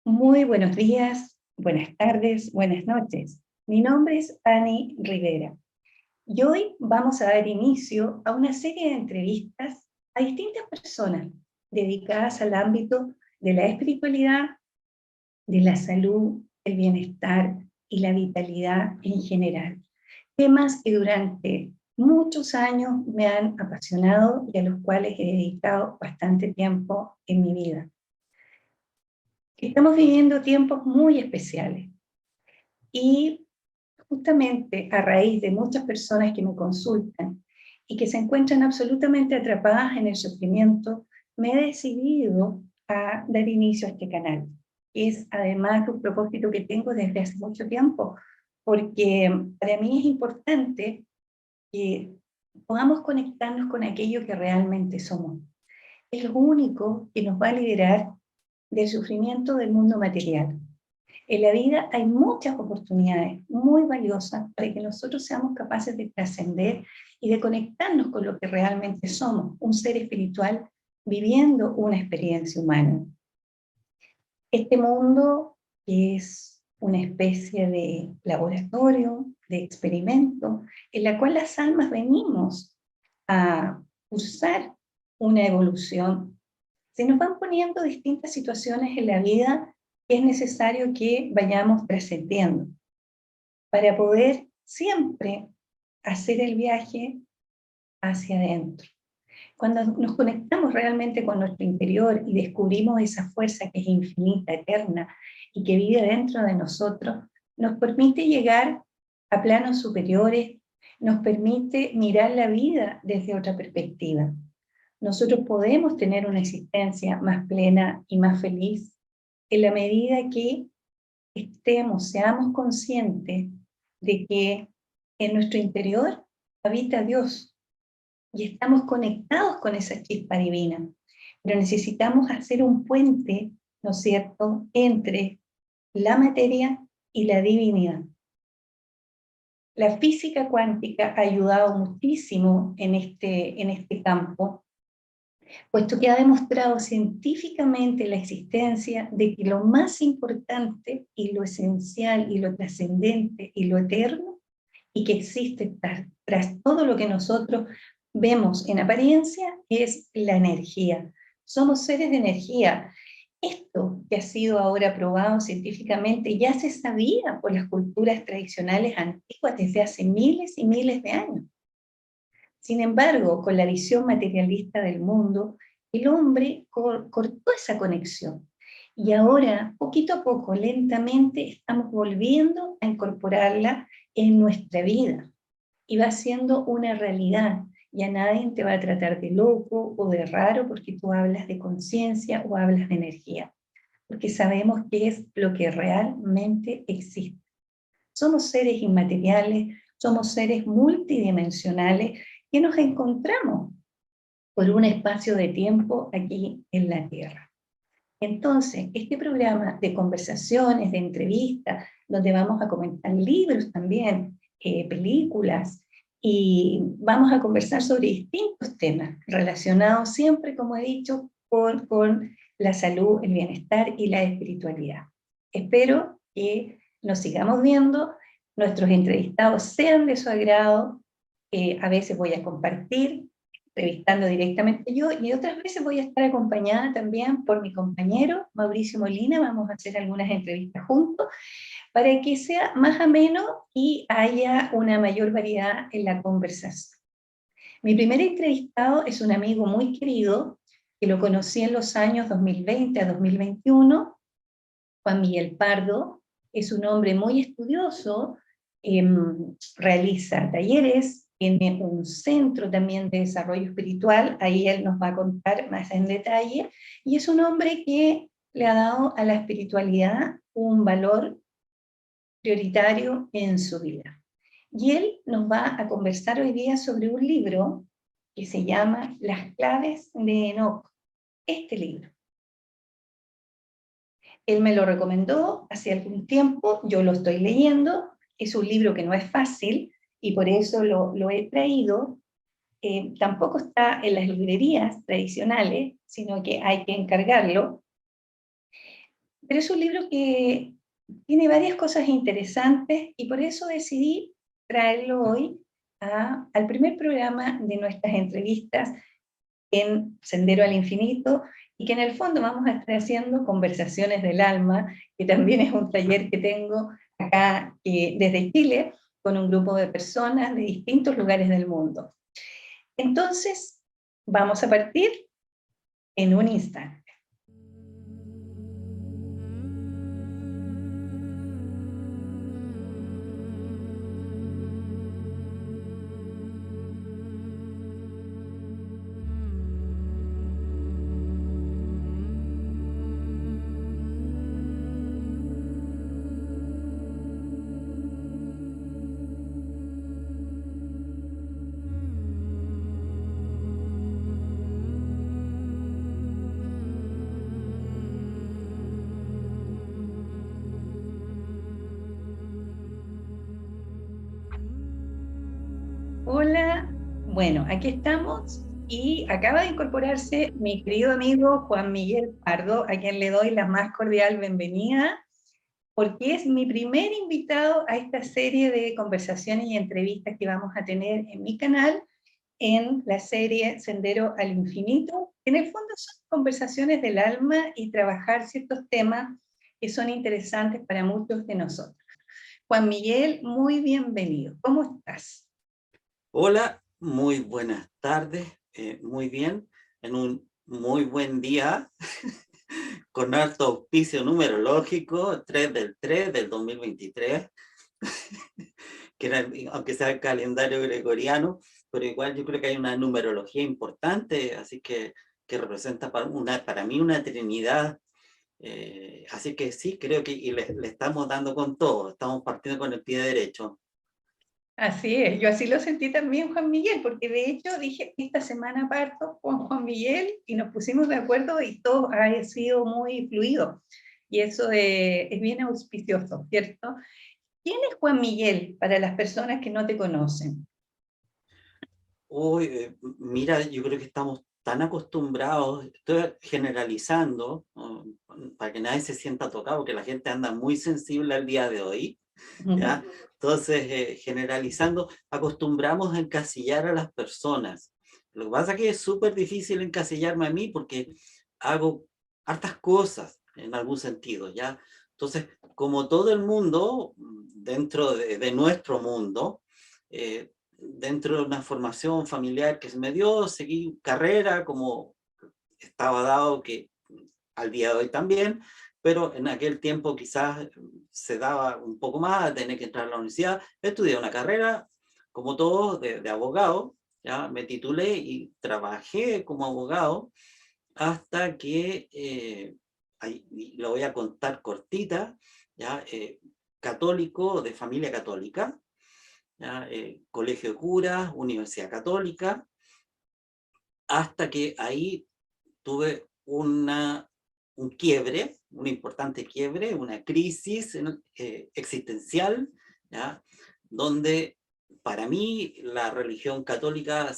Muy buenos días, buenas tardes, buenas noches. Mi nombre es Ani Rivera y hoy vamos a dar inicio a una serie de entrevistas a distintas personas dedicadas al ámbito de la espiritualidad, de la salud, el bienestar y la vitalidad en general. Temas que durante muchos años me han apasionado y a los cuales he dedicado bastante tiempo en mi vida. Estamos viviendo tiempos muy especiales y justamente a raíz de muchas personas que me consultan y que se encuentran absolutamente atrapadas en el sufrimiento, me he decidido a dar inicio a este canal. Es además un propósito que tengo desde hace mucho tiempo, porque para mí es importante que podamos conectarnos con aquello que realmente somos. Es lo único que nos va a liberar del sufrimiento del mundo material. En la vida hay muchas oportunidades muy valiosas para que nosotros seamos capaces de trascender y de conectarnos con lo que realmente somos, un ser espiritual viviendo una experiencia humana. Este mundo es una especie de laboratorio, de experimento, en la cual las almas venimos a cursar una evolución. Se nos van poniendo distintas situaciones en la vida que es necesario que vayamos trascendiendo para poder siempre hacer el viaje hacia adentro. Cuando nos conectamos realmente con nuestro interior y descubrimos esa fuerza que es infinita, eterna y que vive dentro de nosotros, nos permite llegar a planos superiores, nos permite mirar la vida desde otra perspectiva. Nosotros podemos tener una existencia más plena y más feliz en la medida que seamos conscientes de que en nuestro interior habita Dios y estamos conectados con esa chispa divina. Pero necesitamos hacer un puente, ¿no es cierto?, entre la materia y la divinidad. La física cuántica ha ayudado muchísimo en este campo, puesto que ha demostrado científicamente la existencia de que lo más importante y lo esencial y lo trascendente y lo eterno y que existe tras todo lo que nosotros vemos en apariencia es la energía. Somos seres de energía. Esto que ha sido ahora probado científicamente ya se sabía por las culturas tradicionales antiguas desde hace miles y miles de años. Sin embargo, con la visión materialista del mundo, el hombre cortó esa conexión. Y ahora, poquito a poco, lentamente, estamos volviendo a incorporarla en nuestra vida. Y va siendo una realidad. Ya nadie te va a tratar de loco o de raro porque tú hablas de conciencia o hablas de energía. Porque sabemos qué es lo que realmente existe. Somos seres inmateriales, somos seres multidimensionales que nos encontramos por un espacio de tiempo aquí en la Tierra. Entonces, este programa de conversaciones, de entrevistas, donde vamos a comentar libros también, películas, y vamos a conversar sobre distintos temas relacionados siempre, como he dicho, con la salud, el bienestar y la espiritualidad. Espero que nos sigamos viendo, nuestros entrevistados sean de su agrado, a veces voy a compartir, entrevistando directamente yo, y otras veces voy a estar acompañada también por mi compañero Mauricio Molina, vamos a hacer algunas entrevistas juntos, para que sea más ameno y haya una mayor variedad en la conversación. Mi primer entrevistado es un amigo muy querido, que lo conocí en los años 2020 a 2021, Juan Miguel Pardo. Es un hombre muy estudioso, realiza talleres, tiene un centro también de desarrollo espiritual, ahí él nos va a contar más en detalle, y es un hombre que le ha dado a la espiritualidad un valor prioritario en su vida. Y él nos va a conversar hoy día sobre un libro que se llama Las claves de Enoch, este libro. Él me lo recomendó hace algún tiempo, yo lo estoy leyendo, es un libro que no es fácil y por eso lo he traído. Tampoco está en las librerías tradicionales, sino que hay que encargarlo. pero es un libro que tiene varias cosas interesantes y por eso decidí traerlo hoy al primer programa de nuestras entrevistas en Sendero al Infinito, y que en el fondo vamos a estar haciendo Conversaciones del Alma, que también es un taller que tengo acá desde Chile, con un grupo de personas de distintos lugares del mundo. Entonces, vamos a partir en un instante. Hola, bueno, aquí estamos y acaba de incorporarse mi querido amigo Juan Miguel Pardo, a quien le doy la más cordial bienvenida, porque es mi primer invitado a esta serie de conversaciones y entrevistas que vamos a tener en mi canal, en la serie Sendero al Infinito. En el fondo son conversaciones del alma y trabajar ciertos temas que son interesantes para muchos de nosotros. Juan Miguel, muy bienvenido. ¿Cómo estás? Hola, muy buenas tardes, muy bien, en un muy buen día, con alto auspicio numerológico, 3 del 3 del 2023, que era, aunque sea el calendario gregoriano, pero igual yo creo que hay una numerología importante, así que representa para mí una trinidad, así que sí, creo que y le estamos dando con todo, estamos partiendo con el pie derecho. Así es, yo así lo sentí también, Juan Miguel, porque de hecho dije, esta semana parto con Juan Miguel y nos pusimos de acuerdo y todo ha sido muy fluido. Y eso es bien auspicioso, ¿cierto? ¿Quién es Juan Miguel para las personas que no te conocen? Uy, mira, yo creo que estamos tan acostumbrados, estoy generalizando, ¿no? Para que nadie se sienta tocado, que la gente anda muy sensible al día de hoy, ¿ya? Entonces, generalizando, acostumbramos a encasillar a las personas. Lo que pasa es que es súper difícil encasillarme a mí porque hago hartas cosas en algún sentido, ¿ya? Entonces, como todo el mundo, dentro de nuestro mundo, dentro de una formación familiar que se me dio, seguí carrera como estaba dado que al día de hoy también, pero en aquel tiempo quizás se daba un poco más, tener que entrar a la universidad, estudié una carrera, como todos, de abogado, ya me titulé y trabajé como abogado hasta que, ahí lo voy a contar cortita, ya, católico, de familia católica, ¿ya? Colegio de curas, Universidad Católica, hasta que ahí tuve un quiebre, un importante quiebre, una crisis existencial, ¿ya? Donde para mí la religión católica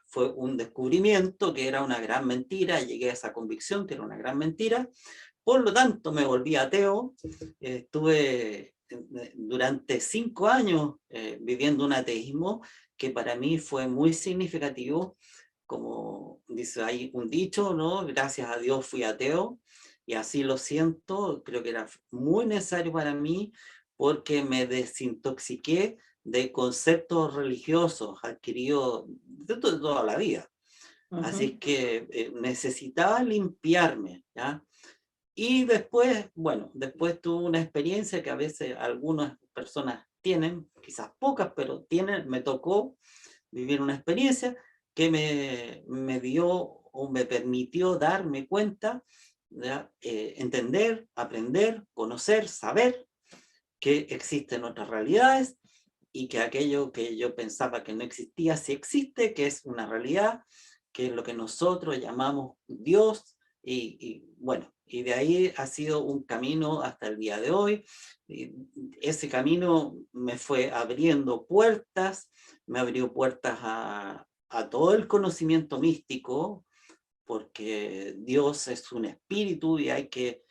fue un descubrimiento que era una gran mentira, llegué a esa convicción que era una gran mentira, por lo tanto me volví ateo, estuve durante 5 años viviendo un ateísmo que para mí fue muy significativo, como dice ahí un dicho, ¿no? Gracias a Dios fui ateo y así lo siento, creo que era muy necesario para mí porque me desintoxiqué de conceptos religiosos adquiridos de toda la vida. Así que necesitaba limpiarme, ¿ya? Y después, bueno, después tuve una experiencia que a veces algunas personas tienen, quizás pocas, pero tienen, me tocó vivir una experiencia que me dio o me permitió darme cuenta, ¿ya? Entender, aprender, conocer, saber que existen otras realidades y que aquello que yo pensaba que no existía sí existe, que es una realidad, que es lo que nosotros llamamos Dios, y bueno, y de ahí ha sido un camino hasta el día de hoy. Y ese camino me fue abriendo puertas, me abrió puertas a todo el conocimiento místico, porque Dios es un espíritu y hay que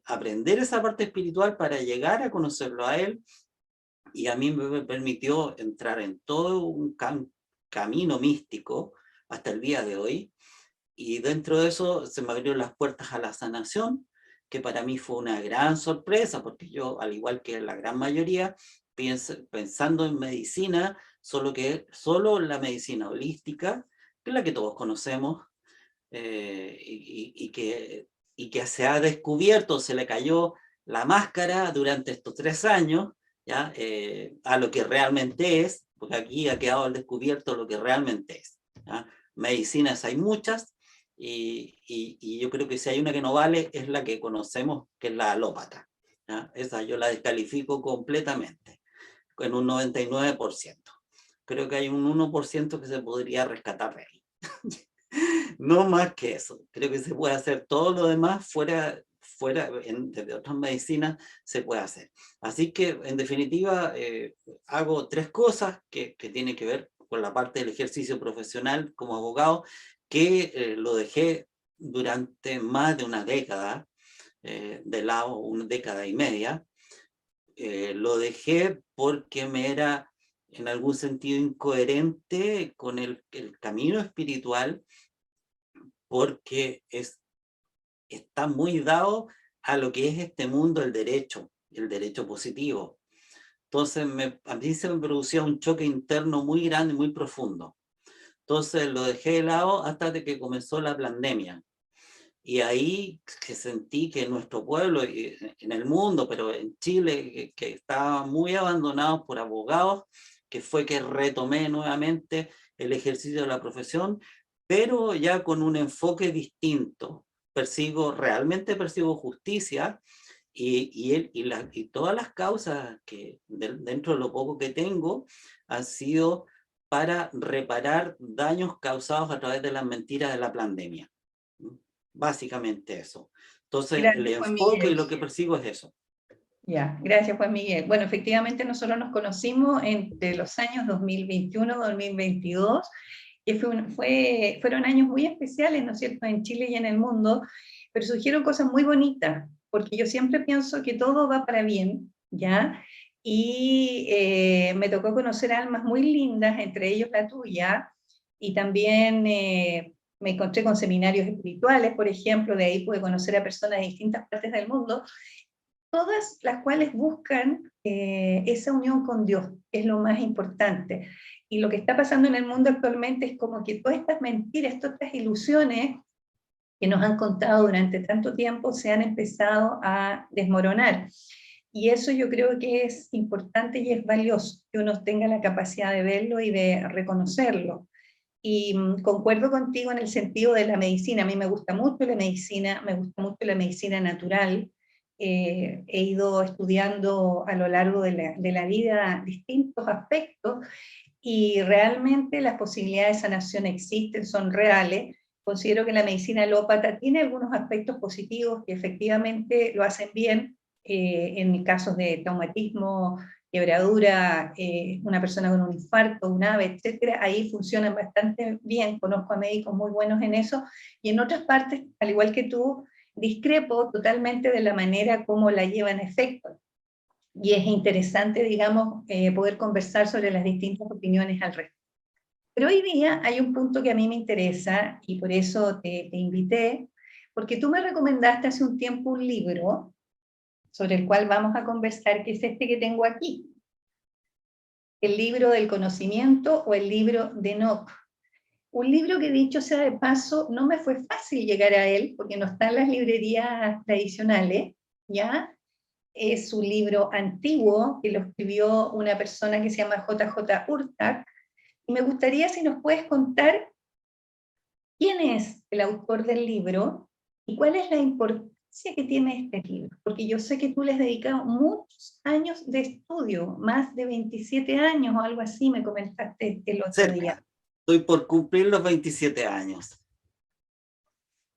aprender esa parte espiritual para llegar a conocerlo a él, y a mí me permitió entrar en todo un camino místico hasta el día de hoy, y dentro de eso se me abrieron las puertas a la sanación, que para mí fue una gran sorpresa, porque yo, al igual que la gran mayoría, pensando en medicina, solo la medicina holística, que es la que todos conocemos, y que se ha descubierto, se le cayó la máscara durante estos 3 años, ¿ya? A lo que realmente es, porque aquí ha quedado al descubierto lo que realmente es, ¿ya? Medicinas hay muchas, y yo creo que si hay una que no vale es la que conocemos, que es la alópata, ¿ya? Esa yo la descalifico completamente, en un 99%. Creo que hay un 1% que se podría rescatar de ahí. No más que eso. Creo que se puede hacer todo lo demás desde otras medicinas se puede hacer. Así que, en definitiva, hago 3 cosas que tienen que ver con la parte del ejercicio profesional como abogado, que lo dejé durante más de una década, de lado, una década y media. Lo dejé porque me era en algún sentido incoherente con el camino espiritual, porque está muy dado a lo que es este mundo, el derecho positivo. Entonces a mí se me producía un choque interno muy grande, muy profundo. Entonces lo dejé de lado hasta de que comenzó la pandemia. Y ahí que sentí que nuestro pueblo, y en el mundo, pero en Chile, que estaba muy abandonado por abogados, que fue que retomé nuevamente el ejercicio de la profesión, pero ya con un enfoque distinto. Realmente persigo justicia, y todas las causas que dentro de lo poco que tengo han sido para reparar daños causados a través de las mentiras de la pandemia. Básicamente eso. Entonces, el Gracias, Juan enfoque y Miguel. lo que persigo es eso. Ya, gracias Juan Miguel. Bueno, efectivamente nosotros nos conocimos entre los años 2021-2022, que fueron años muy especiales, ¿no es cierto?, en Chile y en el mundo, pero surgieron cosas muy bonitas, porque yo siempre pienso que todo va para bien, ¿ya? Y me tocó conocer almas muy lindas, entre ellos la tuya, y también me encontré con seminarios espirituales, por ejemplo, de ahí pude conocer a personas de distintas partes del mundo, todas las cuales buscan esa unión con Dios, que es lo más importante. Y lo que está pasando en el mundo actualmente es como que todas estas mentiras, todas estas ilusiones que nos han contado durante tanto tiempo se han empezado a desmoronar. Y eso yo creo que es importante y es valioso, que uno tenga la capacidad de verlo y de reconocerlo. Y concuerdo contigo en el sentido de la medicina. A mí me gusta mucho la medicina, me gusta mucho la medicina natural. He ido estudiando a lo largo de la vida distintos aspectos, y realmente las posibilidades de sanación existen, son reales. Considero que la medicina alópata tiene algunos aspectos positivos que efectivamente lo hacen bien, en casos de traumatismo, quebradura, una persona con un infarto, un AVE, etcétera, ahí funcionan bastante bien. Conozco a médicos muy buenos en eso, y en otras partes, al igual que tú, discrepo totalmente de la manera como la llevan a efecto. Y es interesante, digamos, poder conversar sobre las distintas opiniones al respecto. Pero hoy día hay un punto que a mí me interesa, y por eso te invité, porque tú me recomendaste hace un tiempo un libro sobre el cual vamos a conversar, que es este que tengo aquí, el libro del conocimiento o el libro de Enoch. Un libro que, dicho sea de paso, no me fue fácil llegar a él porque no está en las librerías tradicionales, ¿ya? Es un libro antiguo que lo escribió una persona que se llama J.J. Urtak, y me gustaría si nos puedes contar quién es el autor del libro y cuál es la importancia que tiene este libro, porque yo sé que tú le has dedicado muchos años de estudio, más de 27 años o algo así, me comentaste el otro día. Cerca. Estoy por cumplir los 27 años.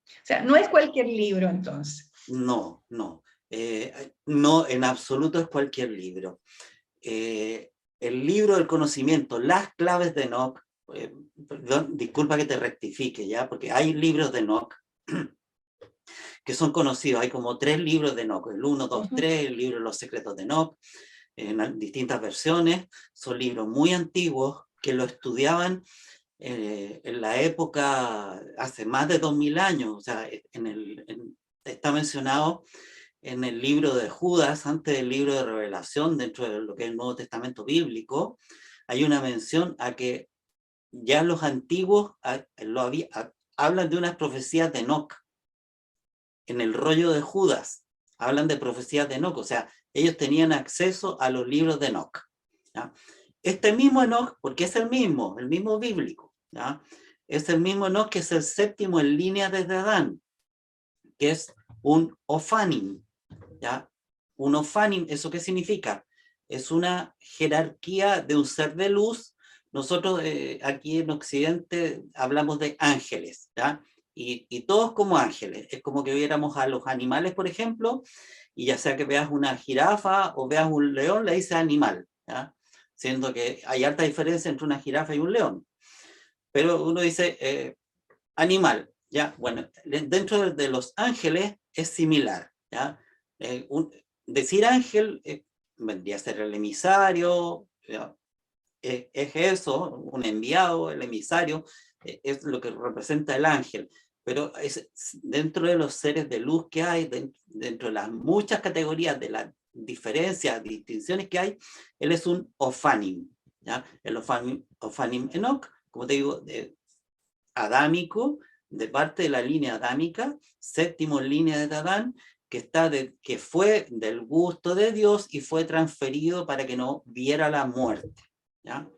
O sea, no es cualquier libro entonces. No, no. No, en absoluto es cualquier libro. El libro del conocimiento, las claves de Enoch, perdón, disculpa que te rectifique ya, porque hay libros de Enoch, que son conocidos. Hay como 3 libros de Enoch, el 1, 2, Ujú. 3, el libro de los secretos de Enoch, en distintas versiones. Son libros muy antiguos que lo estudiaban en la época, hace más de 2000 años, o sea, está mencionado en el libro de Judas, antes del libro de Revelación, dentro de lo que es el Nuevo Testamento bíblico, hay una mención a que ya los antiguos hablan de unas profecías de Enoch. En el rollo de Judas hablan de profecías de Enoch, o sea, ellos tenían acceso a los libros de Enoch, ¿ya? Este mismo Enoch, porque es el mismo bíblico, ¿ya? Es el mismo Enoch que es el séptimo en línea desde Adán, que es un Ofanim, ¿ya? Un Ofanim, ¿eso qué significa? Es una jerarquía de un ser de luz. Nosotros aquí en Occidente hablamos de ángeles, ¿ya? Y todos como ángeles. Es como que viéramos a los animales, por ejemplo, y ya sea que veas una jirafa o veas un león, le dices animal, ¿ya? Siendo que hay alta diferencia entre una jirafa y un león. Pero uno dice animal, ¿ya? Bueno, dentro de los ángeles es similar, ¿ya? Decir ángel vendría a ser el emisario, ¿ya? Es eso, un enviado, el emisario, es lo que representa el ángel, pero es dentro de los seres de luz que hay, dentro de las muchas categorías de las diferencias, distinciones que hay, él es un Ofanim, ¿ya? El Ofanim Enoch, como te digo, adámico, de parte de la línea adámica, séptimo en línea de Adán, que fue del gusto de Dios y fue transferido para que no viera la muerte, ¿ya?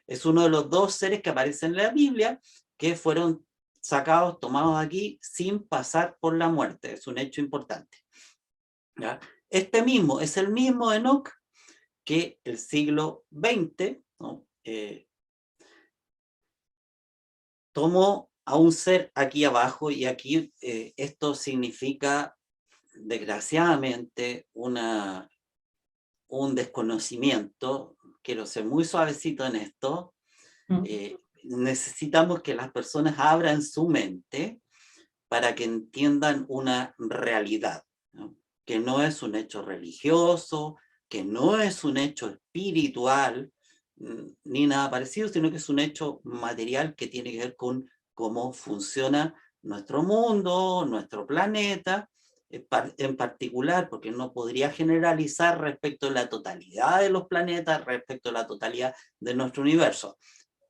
Es uno de los 2 seres que aparecen en la Biblia que fueron sacados, tomados aquí sin pasar por la muerte. Es un hecho importante, ¿ya? Es el mismo Enoch que el siglo XX, ¿no? Tomó a un ser aquí abajo, y aquí esto significa desgraciadamente un desconocimiento. Quiero ser muy suavecito en esto. Necesitamos que las personas abran su mente para que entiendan una realidad, ¿no? Que no es un hecho religioso, que no es un hecho espiritual, ni nada parecido, sino que es un hecho material que tiene que ver con cómo funciona nuestro mundo, nuestro planeta, en particular, porque no podría generalizar respecto a la totalidad de los planetas, respecto a la totalidad de nuestro universo.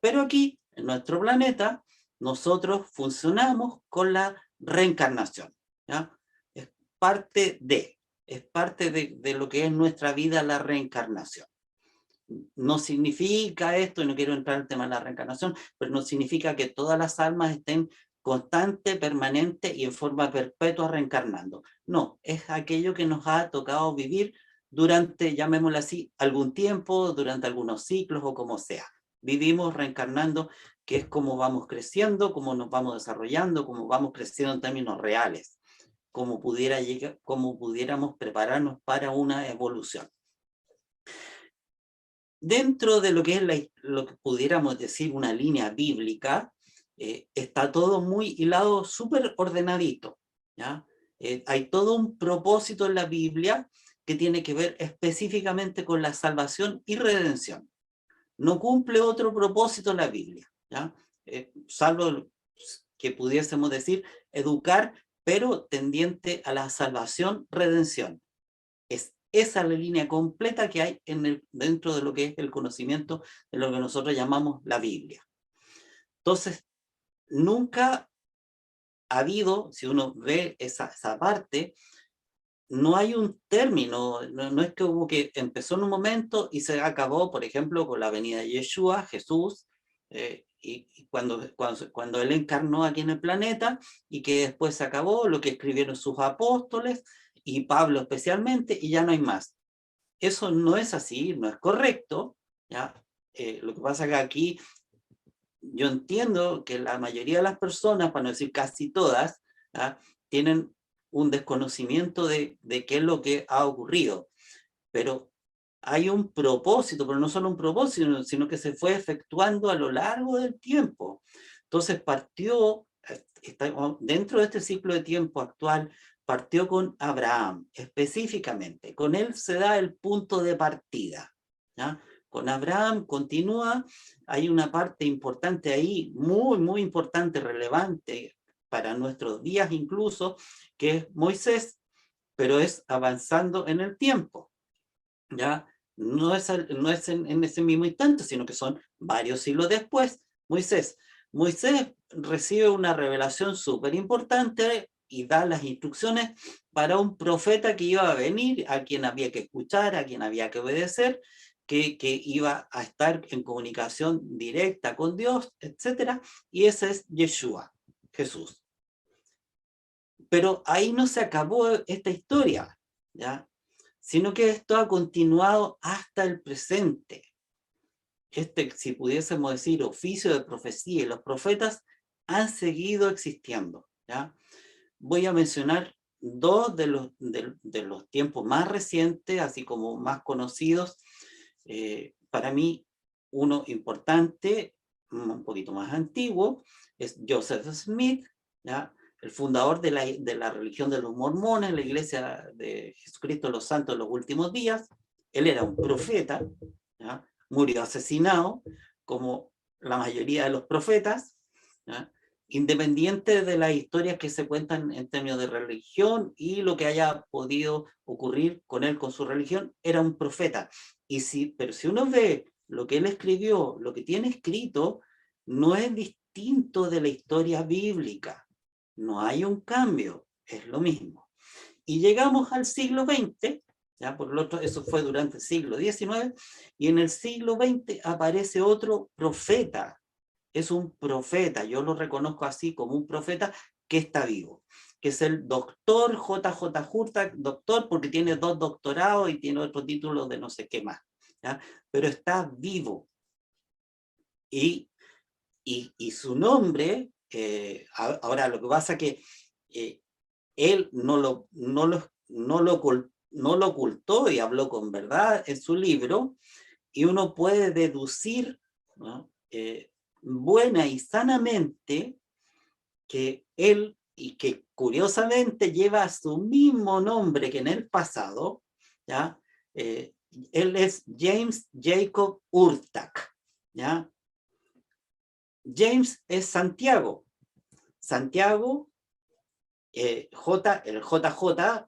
Pero aquí, en nuestro planeta, nosotros funcionamos con la reencarnación, ¿ya? Es es parte de lo que es nuestra vida, la reencarnación. No significa esto, y no quiero entrar en el tema de la reencarnación, pero no significa que todas las almas estén constante, permanente y en forma perpetua reencarnando. No, es aquello que nos ha tocado vivir durante, llamémoslo así, algún tiempo, durante algunos ciclos o como sea. Vivimos reencarnando, que es como vamos creciendo, cómo nos vamos desarrollando, cómo vamos creciendo en términos reales, como pudiéramos prepararnos para una evolución. Dentro de lo que es lo que pudiéramos decir una línea bíblica, está todo muy hilado, súper ordenadito, ¿ya? Hay todo un propósito en la Biblia que tiene que ver específicamente con la salvación y redención. No cumple otro propósito en la Biblia, ¿ya? Salvo que pudiésemos decir educar, pero tendiente a la salvación, redención. Es esa la línea completa que hay dentro de lo que es el conocimiento de lo que nosotros llamamos la Biblia. Entonces, nunca ha habido, si uno ve esa parte, no hay un término, no es que hubo que empezó en un momento y se acabó, por ejemplo, con la venida de Yeshua, Jesús, y cuando él encarnó aquí en el planeta, y que después se acabó lo que escribieron sus apóstoles, y Pablo especialmente, y ya no hay más. Eso no es así, no es correcto, ¿ya? Lo que pasa es que aquí yo entiendo que la mayoría de las personas, para no decir casi todas, ¿ya? Tienen un desconocimiento de qué es lo que ha ocurrido, pero hay un propósito, pero no solo un propósito, sino que se fue efectuando a lo largo del tiempo. Entonces partió dentro de este ciclo de tiempo actual, partió con Abraham, específicamente. Con él se da el punto de partida, ¿ya? Con Abraham continúa, hay una parte importante ahí, muy, muy importante, relevante para nuestros días incluso, que es Moisés, pero es avanzando en el tiempo, ¿ya? No es en ese mismo instante, sino que son varios siglos después. Moisés recibe una revelación súper importante y da las instrucciones para un profeta que iba a venir, a quien había que escuchar, a quien había que obedecer, que iba a estar en comunicación directa con Dios, etc. Y ese es Yeshua, Jesús. Pero ahí no se acabó esta historia, ¿ya? Sino que esto ha continuado hasta el presente. Si pudiésemos decir, oficio de profecía, y los profetas han seguido existiendo, ¿ya? Voy a mencionar dos de los tiempos más recientes, así como más conocidos. Para mí, uno importante, un poquito más antiguo, es Joseph Smith, ¿ya? El fundador de la religión de los mormones, la iglesia de Jesucristo de los Santos de los Últimos Días. Él era un profeta, ¿ya? Murió asesinado, como la mayoría de los profetas, ¿ya? Independiente de las historias que se cuentan en términos de religión y lo que haya podido ocurrir con él, con su religión, era un profeta. Pero si uno ve lo que él escribió, lo que tiene escrito, no es distinto de la historia bíblica. No hay un cambio, es lo mismo. Y llegamos al siglo XX, ¿ya? Por lo otro, eso fue durante el siglo XIX, y en el siglo XX aparece otro profeta. Es un profeta, yo lo reconozco así como un profeta que está vivo, que es el doctor J.J. Hurtak, doctor porque tiene 2 doctorados y tiene otro título de no sé qué más, ¿ya? Pero está vivo. Y su nombre, ahora lo que pasa es que él no lo ocultó y habló con verdad en su libro, y uno puede deducir, ¿no? Buena y sanamente que él, y que curiosamente lleva su mismo nombre que en el pasado, ¿ya? Él es James Jacob Hurtak, ¿ya? James es Santiago. Santiago, el JJ,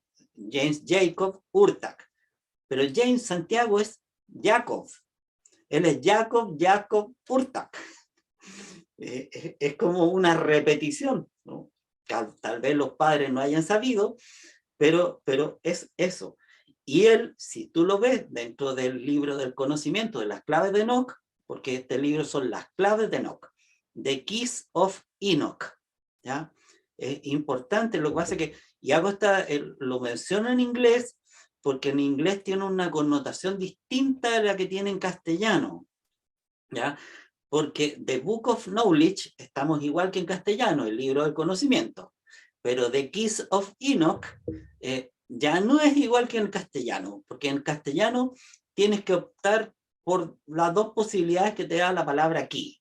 James Jacob Hurtak. Pero James Santiago es Jacob. Él es Jacob Hurtak. Es como una repetición, ¿no? Tal vez los padres no hayan sabido, pero es eso. Y él, si tú lo ves dentro del libro del conocimiento de las claves de Enoch, porque este libro son las claves de Enoch, The Keys of Enoch, ¿ya? Es importante, lo que pasa es que, y lo menciono en inglés, porque en inglés tiene una connotación distinta a la que tiene en castellano, ¿ya? Porque The Book of Knowledge estamos igual que en castellano, el libro del conocimiento, pero The Keys of Enoch ya no es igual que en castellano, porque en castellano tienes que optar por las 2 posibilidades que te da la palabra key,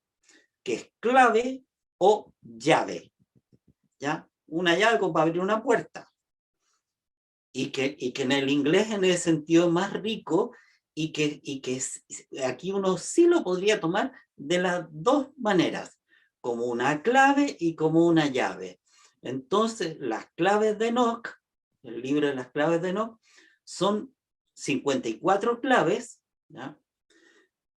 que es clave o llave, ¿ya? Una llave como para abrir una puerta, y que en el inglés en el sentido más rico, y que aquí uno sí lo podría tomar de las 2 maneras, como una clave y como una llave. Entonces, las claves de Enoch, el libro de las claves de Enoch, son 54 claves, ¿ya?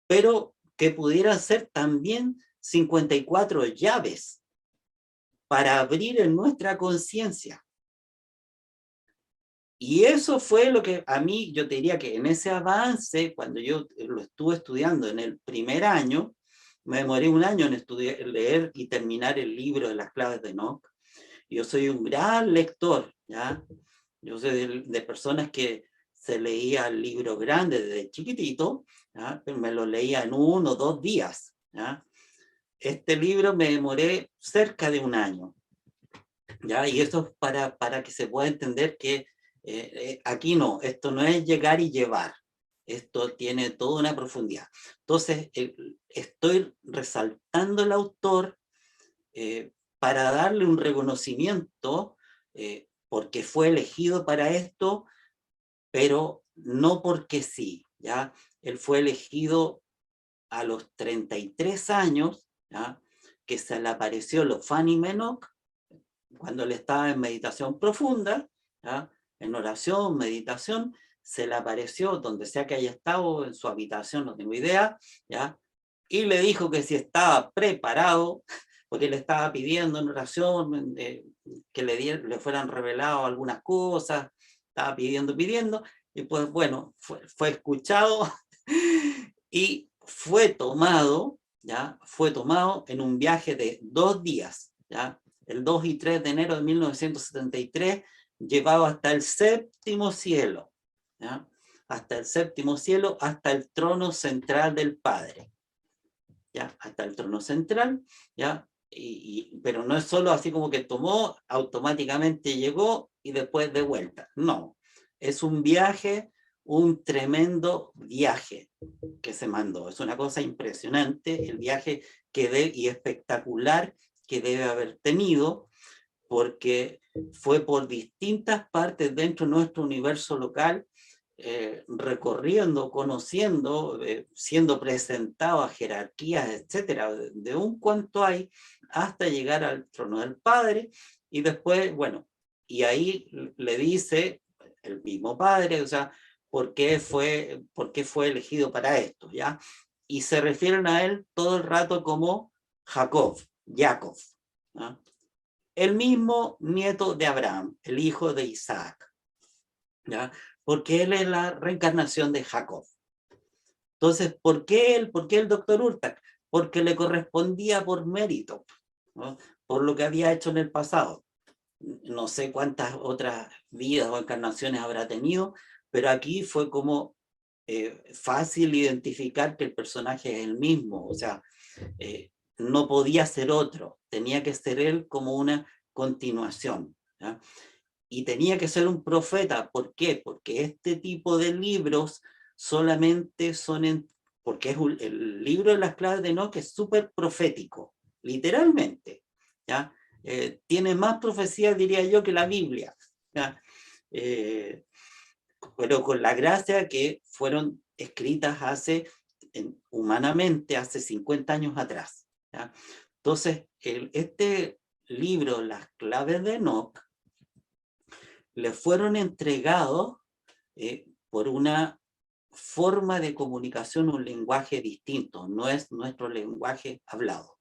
Pero que pudieran ser también 54 llaves para abrir en nuestra conciencia. Y eso fue lo que a mí, yo te diría que en ese avance, cuando yo lo estuve estudiando en el primer año, me demoré un año en leer y terminar el libro de las claves de Enoch. Yo soy un gran lector, ¿ya? Yo soy de personas que se leía el libro grande desde chiquitito, ¿ya? Pero me lo leía en 1 o 2 días, ¿ya? Este libro me demoré cerca de un año, ¿ya? Y eso es para que se pueda entender que aquí no, esto no es llegar y llevar, esto tiene toda una profundidad. Entonces, estoy resaltando el autor para darle un reconocimiento, porque fue elegido para esto, pero no porque sí, ¿ya? Él fue elegido a los 33 años, ¿ya? Que se le apareció Fanny Menoch, cuando él estaba en meditación profunda, ¿ya? En oración, meditación, se le apareció donde sea que haya estado, en su habitación, no tengo idea, ¿ya? Y le dijo que si estaba preparado, porque le estaba pidiendo en oración que le fueran reveladas algunas cosas, estaba pidiendo, y pues bueno, fue escuchado y fue tomado, ¿ya? Fue tomado en un viaje de 2 días, ¿ya? El 2 y 3 de enero de 1973, llevado hasta el séptimo cielo, ¿ya? Hasta el séptimo cielo, hasta el trono central del Padre, ¿ya? Hasta el trono central, ¿ya? Pero no es solo así como que tomó, automáticamente llegó y después de vuelta. No, es un viaje, un tremendo viaje que se mandó. Es una cosa impresionante el viaje y espectacular que debe haber tenido, porque fue por distintas partes dentro de nuestro universo local, recorriendo, conociendo, siendo presentado a jerarquías, etcétera, de un cuanto hay, hasta llegar al trono del Padre, y después, bueno, y ahí le dice el mismo Padre, o sea, por qué fue elegido para esto, ¿ya? Y se refieren a él todo el rato como Jacob, ¿no? El mismo nieto de Abraham, el hijo de Isaac, ¿ya? Porque él es la reencarnación de Jacob. Entonces, ¿por qué él? ¿Por qué el doctor Urtac? Porque le correspondía por mérito, ¿no? Por lo que había hecho en el pasado. No sé cuántas otras vidas o encarnaciones habrá tenido, pero aquí fue como fácil identificar que el personaje es el mismo, o sea, no podía ser otro, tenía que ser él como una continuación, ¿ya? Y tenía que ser un profeta. ¿Por qué? Porque este tipo de libros solamente porque el libro de las claves de Enoch es súper profético, literalmente, ¿ya? Tiene más profecías, diría yo, que la Biblia, ¿ya? Pero con la gracia que fueron escritas humanamente hace 50 años atrás, ¿ya? Entonces, este libro, Las claves de Enoch, le fueron entregados por una forma de comunicación, un lenguaje distinto, no es nuestro lenguaje hablado.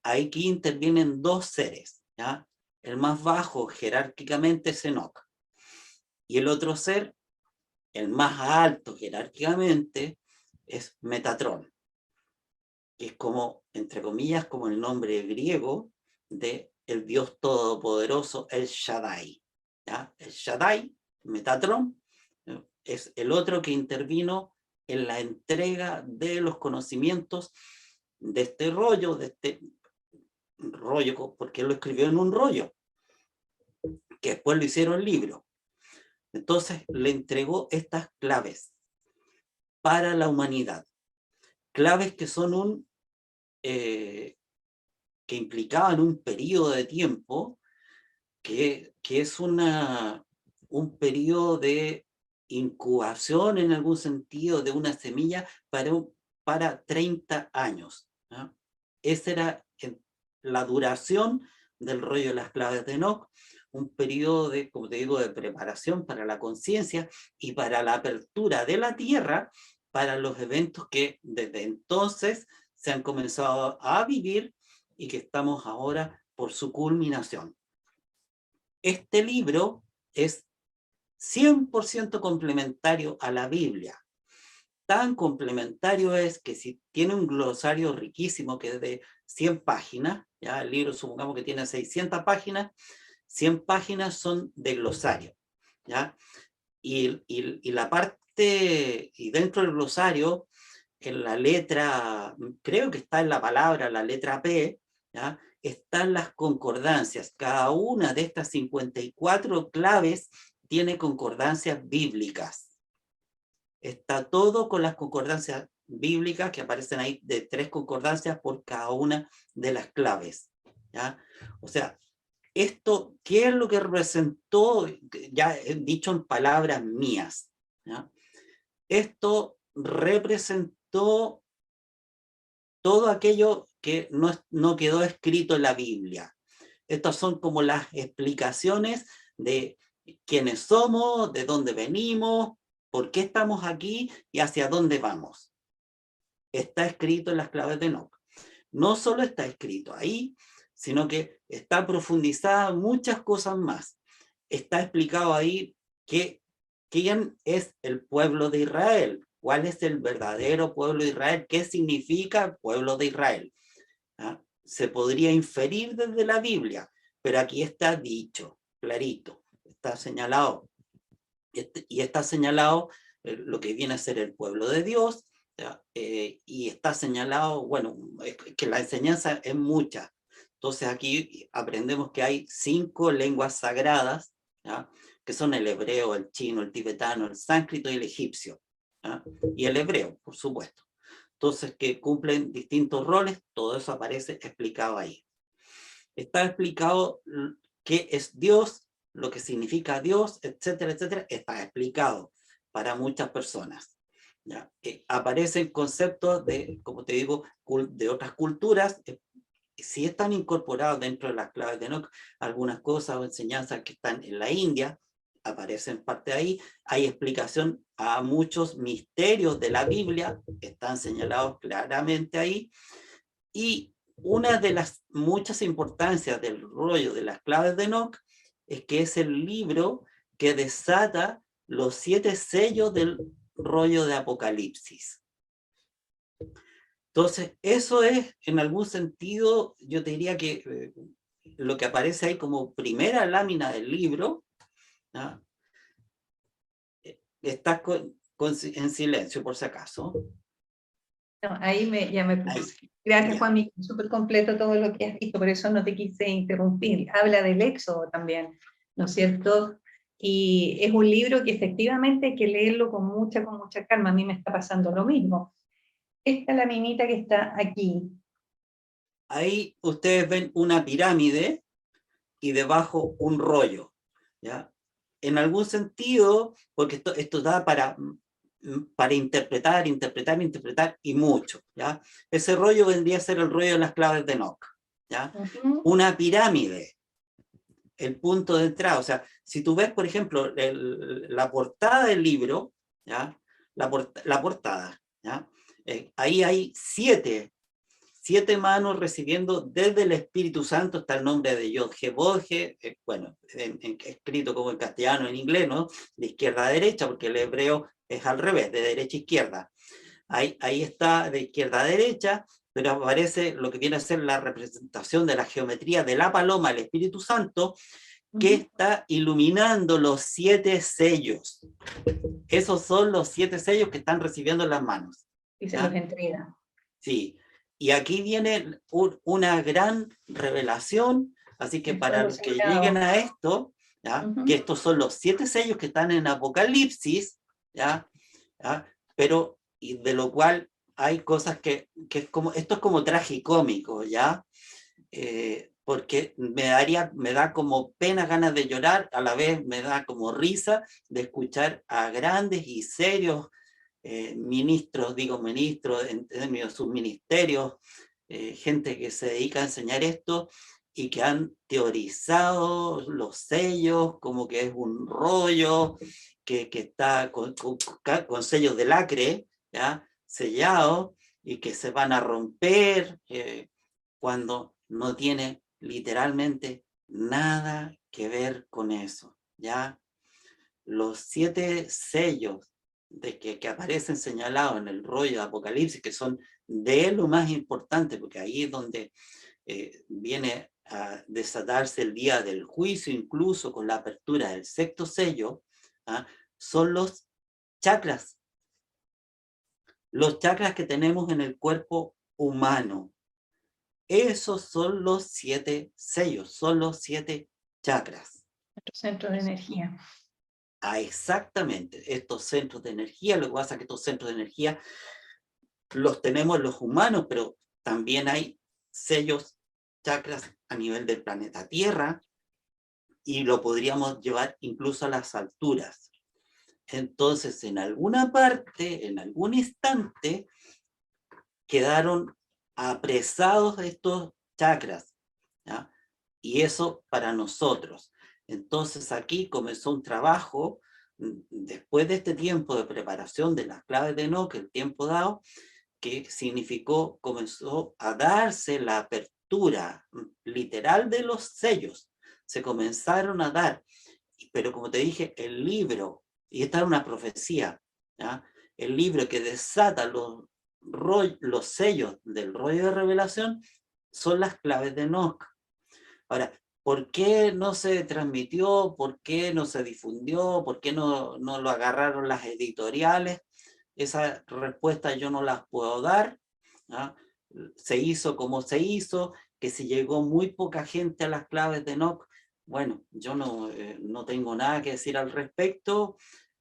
Aquí intervienen 2 seres, ¿ya? El más bajo jerárquicamente es Enoch, y el otro ser, el más alto jerárquicamente, es Metatrón, que es como, entre comillas, como el nombre griego de el Dios Todopoderoso, el Shaddai, ¿ya? El Shaddai, Metatrón, es el otro que intervino en la entrega de los conocimientos de este rollo, porque él lo escribió en un rollo, que después lo hicieron libro. Entonces le entregó estas claves para la humanidad, claves que son que implicaban un periodo de tiempo que es un periodo de incubación, en algún sentido, de una semilla para 30 años, ¿no? Esa era la duración del rollo de las claves de Enoch, un periodo de, como te digo, de preparación para la conciencia y para la apertura de la Tierra para los eventos que desde entonces se han comenzado a vivir y que estamos ahora por su culminación. Este libro es 100% complementario a la Biblia. Tan complementario es que si tiene un glosario riquísimo que es de 100 páginas, ya el libro supongamos que tiene 600 páginas, 100 páginas son de glosario, ¿ya? Y la parte, y dentro del glosario, en la letra, creo que está en la palabra, la letra P, ¿ya? Están las concordancias. Cada una de estas 54 claves tiene concordancias bíblicas. Está todo con las concordancias bíblicas que aparecen ahí, de 3 concordancias por cada una de las claves, ¿ya? O sea, esto, ¿qué es lo que representó? Ya he dicho en palabras mías, ¿ya? Esto representó todo aquello que no quedó escrito en la Biblia. Estas son como las explicaciones de quiénes somos, de dónde venimos, por qué estamos aquí y hacia dónde vamos. Está escrito en las claves de Enoc. No solo está escrito ahí, sino que está profundizada muchas cosas más. Está explicado ahí quién es el pueblo de Israel, cuál es el verdadero pueblo de Israel, qué significa el pueblo de Israel. ¿Ah? Se podría inferir desde la Biblia, pero aquí está dicho, clarito, está señalado. Y está señalado lo que viene a ser el pueblo de Dios, y está señalado, bueno, que la enseñanza es mucha. Entonces aquí aprendemos que hay 5 lenguas sagradas, ¿ya? Que son el hebreo, el chino, el tibetano, el sánscrito y el egipcio, ¿ya? Y el hebreo, por supuesto. Entonces, que cumplen distintos roles, todo eso aparece explicado ahí. Está explicado qué es Dios, lo que significa Dios, etcétera, etcétera, está explicado para muchas personas. ¿Ya? Aparecen conceptos de, como te digo, de otras culturas, si están incorporados dentro de las claves de Enoch, algunas cosas o enseñanzas que están en la India, aparecen parte de ahí. Hay explicación a muchos misterios de la Biblia, están señalados claramente ahí. Y una de las muchas importancias del rollo de las claves de Enoch es que es el libro que desata los 7 sellos del rollo de Apocalipsis. Entonces, eso es, en algún sentido, yo te diría que lo que aparece ahí como primera lámina del libro, ¿no? Está en silencio, por si acaso. No, ahí ya me puse. Gracias, Juan, súper completo todo lo que has dicho, por eso no te quise interrumpir. Habla del Éxodo también, ¿no es cierto? Y es un libro que efectivamente hay que leerlo con mucha calma. A mí me está pasando lo mismo. Esta laminita que está aquí. Ahí ustedes ven una pirámide y debajo un rollo, ¿ya? En algún sentido, porque esto da para interpretar y mucho, ¿ya? Ese rollo vendría a ser el rollo de las claves de Enoch, ¿ya? Una pirámide, el punto de entrada, o sea, si tú ves, por ejemplo, la portada del libro, ¿ya? La portada, ¿ya? Ahí hay 7 manos recibiendo desde el Espíritu Santo, está el nombre de Yod-Heh-Vod-Heh, bueno, escrito como en castellano, en inglés, ¿no? De izquierda a derecha, porque el hebreo es al revés, de derecha a izquierda. Ahí está de izquierda a derecha, pero aparece lo que viene a ser la representación de la geometría de la paloma, el Espíritu Santo, que está iluminando los 7 sellos. Esos son los 7 sellos que están recibiendo en las manos. Y se los entrega. Sí, y aquí viene una gran revelación, así que para los que lleguen a esto, ¿ya? Que estos son los 7 sellos que están en Apocalipsis, ¿ya? Pero y de lo cual hay cosas que es como, esto es como tragicómico, ¿ya? Porque me da como pena, ganas de llorar, a la vez me da como risa de escuchar a grandes y serios ministros, en términos de sus ministerios, gente que se dedica a enseñar esto y que han teorizado los sellos como que es un rollo que está con sellos de lacre, ¿ya? Sellado, y que se van a romper cuando no tiene literalmente nada que ver con eso, ¿ya? Los 7 sellos que aparecen señalados en el rollo de Apocalipsis, que son de lo más importante, porque ahí es donde viene a desatarse el día del juicio, incluso con la apertura del 6º sello, son los chakras. Los chakras que tenemos en el cuerpo humano. Esos son los 7 sellos, son los 7 chakras. Nuestro centro de energía. Exactamente, estos centros de energía. Lo que pasa es que estos centros de energía los tenemos los humanos, pero también hay sellos, chakras a nivel del planeta Tierra, y lo podríamos llevar incluso a las alturas. Entonces, en alguna parte, en algún instante, quedaron apresados estos chakras, ¿ya? Y eso para nosotros. Entonces aquí comenzó un trabajo, después de este tiempo de preparación de las claves de Enoch, el tiempo dado, que significó, comenzó a darse la apertura literal de los sellos. Se comenzaron a dar, pero como te dije, el libro, y esta es una profecía, ¿ya? El libro que desata los sellos del rollo de revelación son las claves de Enoch. Ahora, ¿por qué no se transmitió? ¿Por qué no se difundió? ¿Por qué no lo agarraron las editoriales? Esa respuesta yo no las puedo dar, ¿no? Se hizo como se hizo, que se llegó muy poca gente a las claves de Enoch. Bueno, yo no tengo nada que decir al respecto,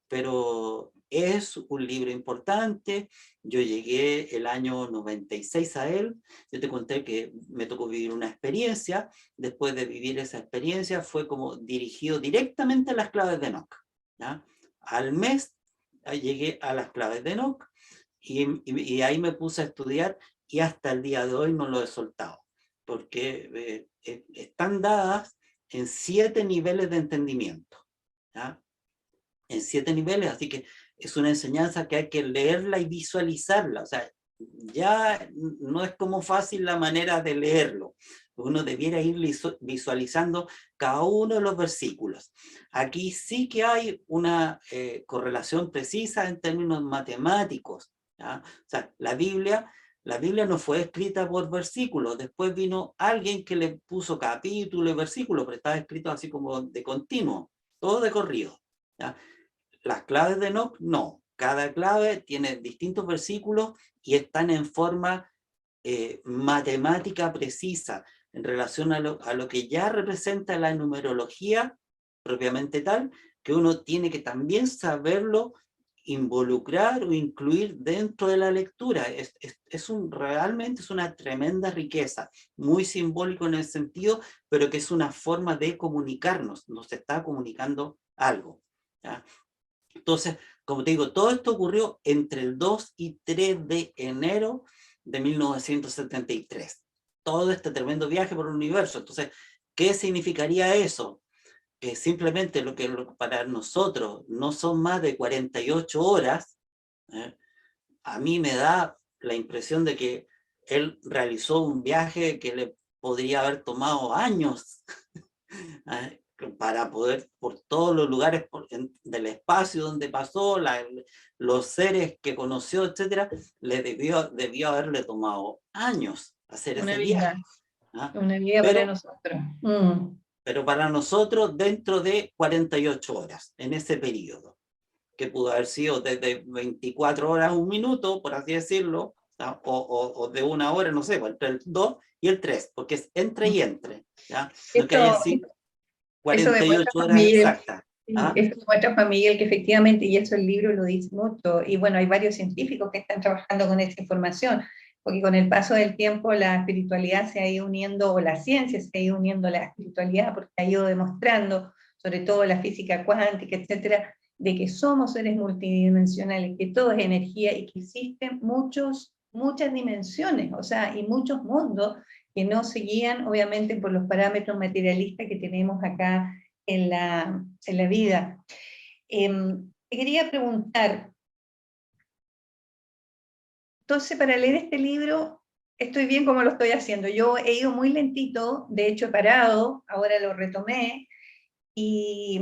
pero es un libro importante. Yo llegué el año 96 a él. Yo te conté que me tocó vivir una experiencia. Después de vivir esa experiencia fue como dirigido directamente a las claves de Enoch, ¿ya? Al mes llegué a las claves de Enoch y ahí me puse a estudiar, y hasta el día de hoy no lo he soltado, porque están dadas en 7 niveles de entendimiento, ¿ya? En 7 niveles, así que es una enseñanza que hay que leerla y visualizarla. O sea, ya no es como fácil la manera de leerlo. Uno debiera ir visualizando cada uno de los versículos. Aquí sí que hay una correlación precisa en términos matemáticos, ¿ya? O sea, la Biblia no fue escrita por versículos. Después vino alguien que le puso capítulo y versículo, pero estaba escrito así como de continuo, todo de corrido, ¿ya? Las claves de Enoch, no. Cada clave tiene distintos versículos y están en forma matemática precisa en relación a lo que ya representa la numerología propiamente tal, que uno tiene que también saberlo involucrar o incluir dentro de la lectura. Realmente es una tremenda riqueza, muy simbólico en el sentido, pero que es una forma de comunicarnos, nos está comunicando algo, ¿ya? Entonces, como te digo, todo esto ocurrió entre el 2 y 3 de enero de 1973. Todo este tremendo viaje por el universo. Entonces, ¿qué significaría eso? Que simplemente lo que para nosotros no son más de 48 horas, ¿eh? A mí me da la impresión de que él realizó un viaje que le podría haber tomado años, ¿eh? Para poder, por todos los lugares del espacio donde pasó, los seres que conoció, etcétera, debió haberle tomado años hacer Una ese viaje, vida, ¿ah? una vida para Pero, nosotros. pero para nosotros dentro de 48 horas, en ese periodo, que pudo haber sido desde 24 horas a un minuto, por así decirlo, ¿ah? O de una hora, no sé, entre el 2 y el 3, porque es entre y entre, ¿ya? No que haya Esto, sido eso demuestra, 48 Juan horas Miguel, exactas. sí, ¿Ah? esto demuestra, Juan Miguel, que efectivamente, y eso el libro lo dice mucho, y bueno, hay varios científicos que están trabajando con esta información, porque con el paso del tiempo la espiritualidad se ha ido uniendo, o la ciencia se ha ido uniendo a la espiritualidad, porque ha ido demostrando, sobre todo la física cuántica, etcétera, de que somos seres multidimensionales, que todo es energía y que existen muchas dimensiones, o sea, y muchos mundos que no se guían, obviamente, por los parámetros materialistas que tenemos acá en la vida. Te quería preguntar, entonces para leer este libro, estoy bien como lo estoy haciendo. Yo he ido muy lentito, de hecho he parado, ahora lo retomé, y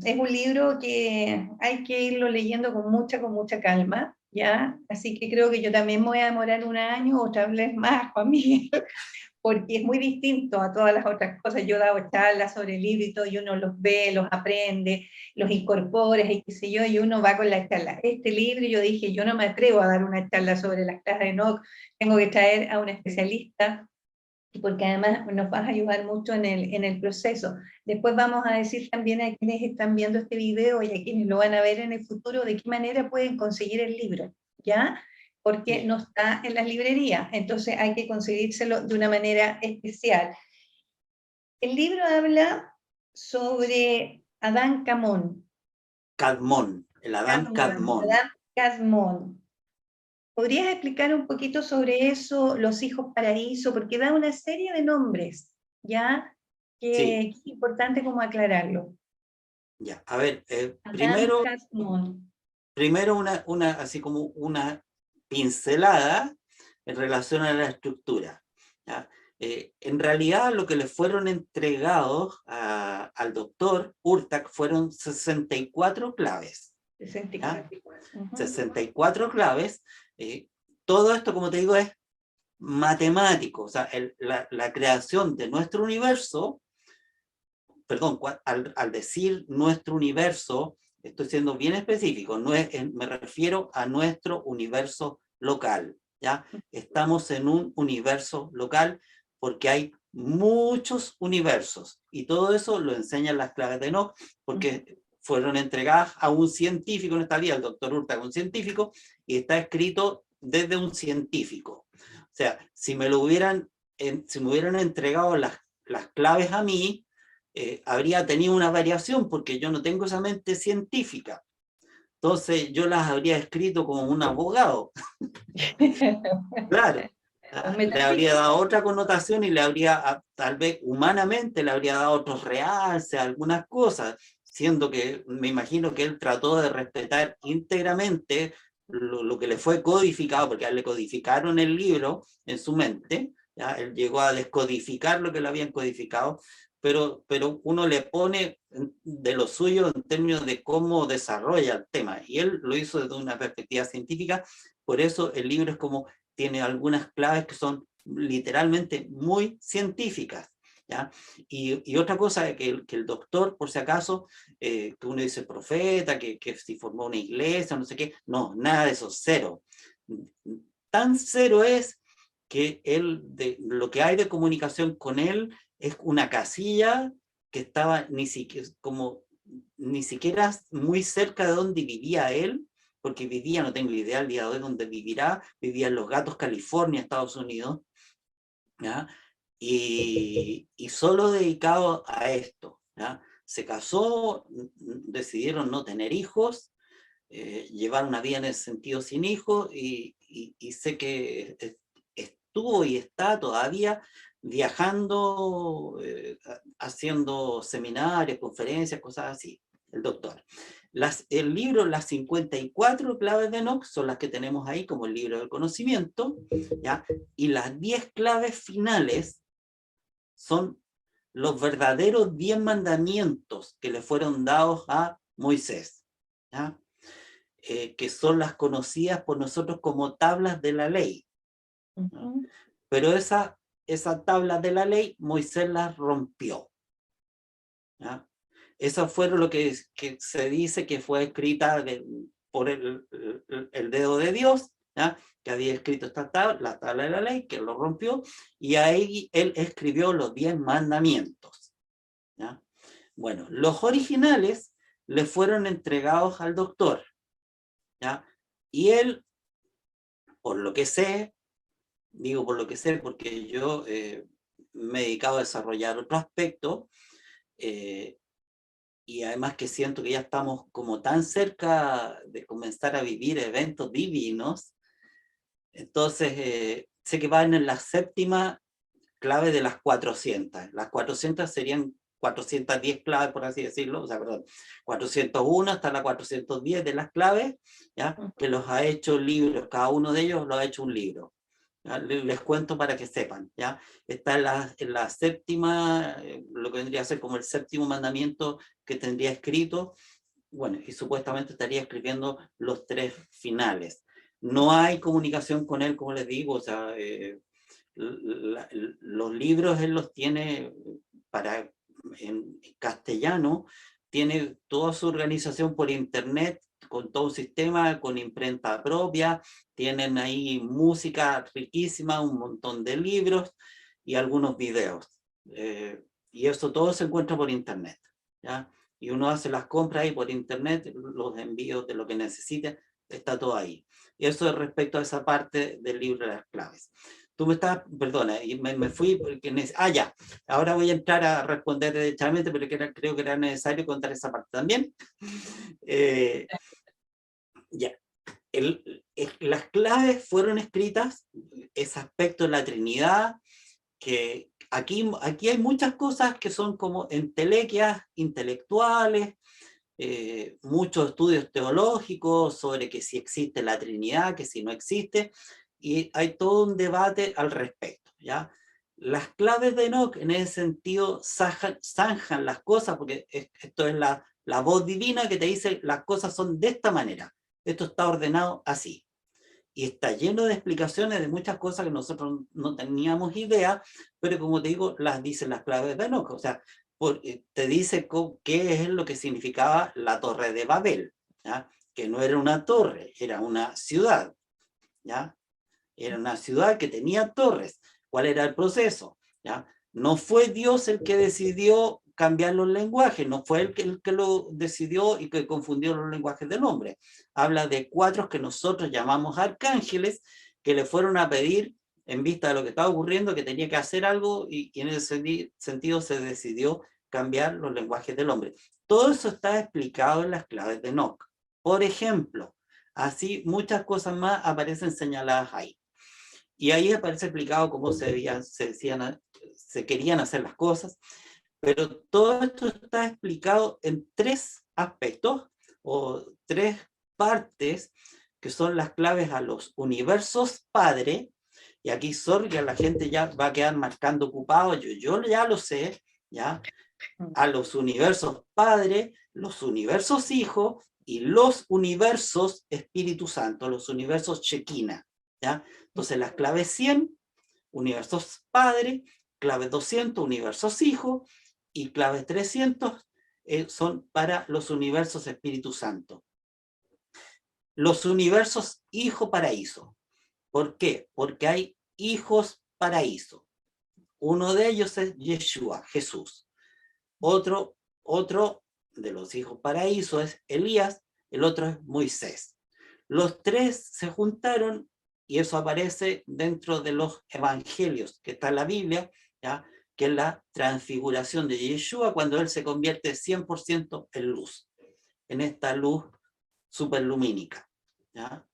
es un libro que hay que irlo leyendo con mucha calma, ¿ya? Así que creo que yo también me voy a demorar un año o tal vez más, Juan Miguel, porque es muy distinto a todas las otras cosas. Yo he dado charlas sobre el libro y todo, y uno los ve, los aprende, los incorpora, y qué sé yo, y uno va con la charla. Este libro yo dije, yo no me atrevo a dar una charla sobre las clases de Enoch, tengo que traer a un especialista, porque además nos va a ayudar mucho en el proceso. Después vamos a decir también a quienes están viendo este video y a quienes lo van a ver en el futuro, de qué manera pueden conseguir el libro, ¿ya? Porque Sí. no está en las librerías, entonces hay que conseguírselo de una manera especial. El libro habla sobre Adán Camón. Cadmón, el Adán Cadmón. Adán Cadmón. ¿Podrías explicar un poquito sobre eso, los hijos paraíso? Porque da una serie de nombres, ¿ya? Sí, Que es importante como aclararlo. ya. A ver, Adán Cadmón. primero así como una pincelada en relación a la estructura, ¿ya? En realidad lo que le fueron entregados al doctor Urtac fueron 64 claves. 64. 64 claves. Todo esto, como te digo, es matemático. O sea, la creación de nuestro universo, perdón, al decir nuestro universo, estoy siendo bien específico, no es, me refiero a nuestro universo local, ¿ya? Estamos en un universo local porque hay muchos universos y todo eso lo enseñan las claves de Enoch porque fueron entregadas a un científico en esta vida, el doctor Urtac, un científico, y está escrito desde un científico. O sea, si me hubieran entregado las claves a mí, habría tenido una variación porque yo no tengo esa mente científica. Entonces yo las habría escrito como un abogado. Claro. Le habría dado otra connotación y le habría, tal vez humanamente, le habría dado otros realces, algunas cosas, siendo que me imagino que él trató de respetar íntegramente lo que le fue codificado, porque a él le codificaron el libro en su mente, ¿ya? Él llegó a descodificar lo que le habían codificado, pero uno le pone de lo suyo en términos de cómo desarrolla el tema, y él lo hizo desde una perspectiva científica. Por eso el libro es como, tiene algunas claves que son literalmente muy científicas, ¿ya? Y otra cosa, que el doctor, por si acaso, que uno dice profeta, que si formó una iglesia, no sé qué, no, nada de eso, cero. Tan cero es que lo que hay de comunicación con él es una casilla que estaba ni siquiera muy cerca de donde vivía él, porque vivía, no tengo idea al día de hoy dónde vivirá, vivía en Los Gatos, California, Estados Unidos, ¿ya? Y solo dedicado a esto, ¿ya? Se casó, decidieron no tener hijos, llevar una vida en ese sentido sin hijos, y sé que estuvo y está todavía viajando, haciendo seminarios, conferencias, cosas así, el doctor. El libro, las 54 claves de Enoch, son las que tenemos ahí como el libro del conocimiento, ¿ya? Y las 10 claves finales son los verdaderos 10 mandamientos que le fueron dados a Moisés, ¿ya? Que son las conocidas por nosotros como tablas de la ley. Pero esa tabla de la ley, Moisés las rompió, ¿ya? Eso fue lo que se dice que fue escrita por el dedo de Dios, ¿ya? Que había escrito la tabla de la ley, que lo rompió, y ahí él escribió los 10 mandamientos, ¿ya? Bueno, los originales le fueron entregados al doctor, ¿ya? Y él, por lo que sé, digo por lo que sé porque yo me he dedicado a desarrollar otro aspecto, y además que siento que ya estamos como tan cerca de comenzar a vivir eventos divinos, entonces sé que van en la séptima clave de las 400. Las 400 serían 410 claves, por así decirlo, o sea, perdón, 401 hasta la 410 de las claves, ¿ya? Que los ha hecho libros, cada uno de ellos lo ha hecho un libro. Les cuento para que sepan, ¿ya? Está en la séptima, lo que vendría a ser como el séptimo mandamiento que tendría escrito, bueno, y supuestamente estaría escribiendo los 3 finales. No hay comunicación con él, como les digo, o sea, los libros él los tiene en castellano, tiene toda su organización por internet, con todo un sistema, con imprenta propia, tienen ahí música riquísima, un montón de libros y algunos videos. Y eso todo se encuentra por internet, ¿ya? Y uno hace las compras ahí por internet, los envíos de lo que necesita, está todo ahí. Y eso es respecto a esa parte del libro de las claves. tú me estás, perdona, y me fui porque, ya, ahora voy a entrar a responder derechamente, pero creo que era necesario contar esa parte también. Ya, las claves fueron escritas, ese aspecto de la Trinidad, que aquí hay muchas cosas que son como entelequias intelectuales, muchos estudios teológicos sobre que si existe la Trinidad, que si no existe, y hay todo un debate al respecto, ¿ya? Las claves de Enoch en ese sentido zanjan las cosas, porque esto es la voz divina que te dice las cosas son de esta manera, esto está ordenado así. Y está lleno de explicaciones de muchas cosas que nosotros no teníamos idea, pero como te digo, las dicen las claves de Enoch. O sea, te dice qué es lo que significaba la Torre de Babel, ¿ya? Que no era una torre, era una ciudad, ¿ya? Era una ciudad que tenía torres. ¿Cuál era el proceso? ¿Ya? No fue Dios el que decidió cambiar los lenguajes, no fue el que lo decidió y que confundió los lenguajes del hombre. Habla de 4 que nosotros llamamos arcángeles, que le fueron a pedir, en vista de lo que estaba ocurriendo, que tenía que hacer algo, y en ese sentido se decidió cambiar los lenguajes del hombre. Todo eso está explicado en las claves de Enoch. Por ejemplo, así muchas cosas más aparecen señaladas ahí. Y ahí aparece explicado cómo se querían hacer las cosas, pero todo esto está explicado en 3 aspectos o 3 partes que son las claves a los universos padre, y aquí sorry que la gente ya va a quedar marcando ocupado, yo ya lo sé, ¿ya? A los universos padre, los universos hijo y los universos Espíritu Santo, los universos Shekinah, ¿ya? Entonces las claves 100, universos padre, clave 200, universos hijo, y clave 300 son para los universos Espíritu Santo. Los universos hijo paraíso. ¿Por qué? Porque hay hijos paraíso. Uno de ellos es Yeshua, Jesús. Otro de los hijos paraíso es Elías, el otro es Moisés. Los 3 se juntaron y eso aparece dentro de los evangelios, que está en la Biblia, ¿ya? Que es la transfiguración de Yeshua cuando él se convierte 100% en luz, en esta luz superlumínica, ¿ya?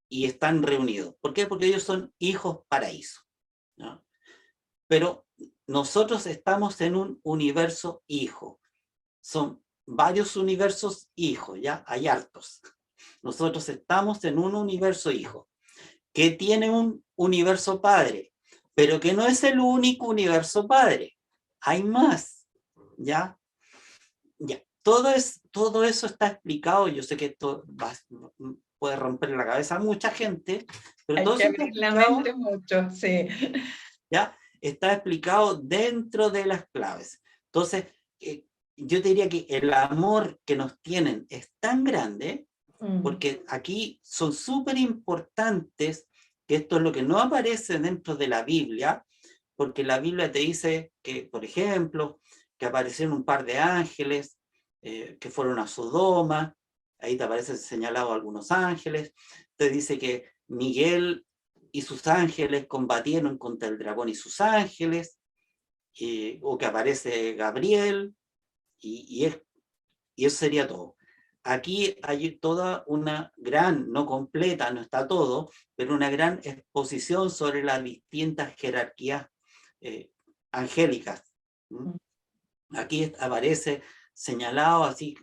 Y están reunidos. ¿Por qué? Porque ellos son hijos paraíso, ¿ya? Pero nosotros estamos en un universo hijo. Son varios universos hijos, ¿ya? Hay hartos. Nosotros estamos en un universo hijo, que tiene un universo padre, pero que no es el único universo padre. Hay más, ¿ya? Ya. Todo eso está explicado. Yo sé que esto puede romper la cabeza a mucha gente, pero Hay todo que eso está abrir la explicado, mente mucho, sí. ¿ya? Está explicado dentro de las claves. Entonces, yo te diría que el amor que nos tienen es tan grande, porque aquí son súper importantes, que esto es lo que no aparece dentro de la Biblia, porque la Biblia te dice que, por ejemplo, que aparecieron un par de ángeles que fueron a Sodoma, ahí te aparecen señalados algunos ángeles, te dice que Miguel y sus ángeles combatieron contra el dragón y sus ángeles, o que aparece Gabriel, y eso sería todo. Aquí hay toda una gran, no completa, no está todo, pero una gran exposición sobre las distintas jerarquías angélicas. Aquí aparece señalado así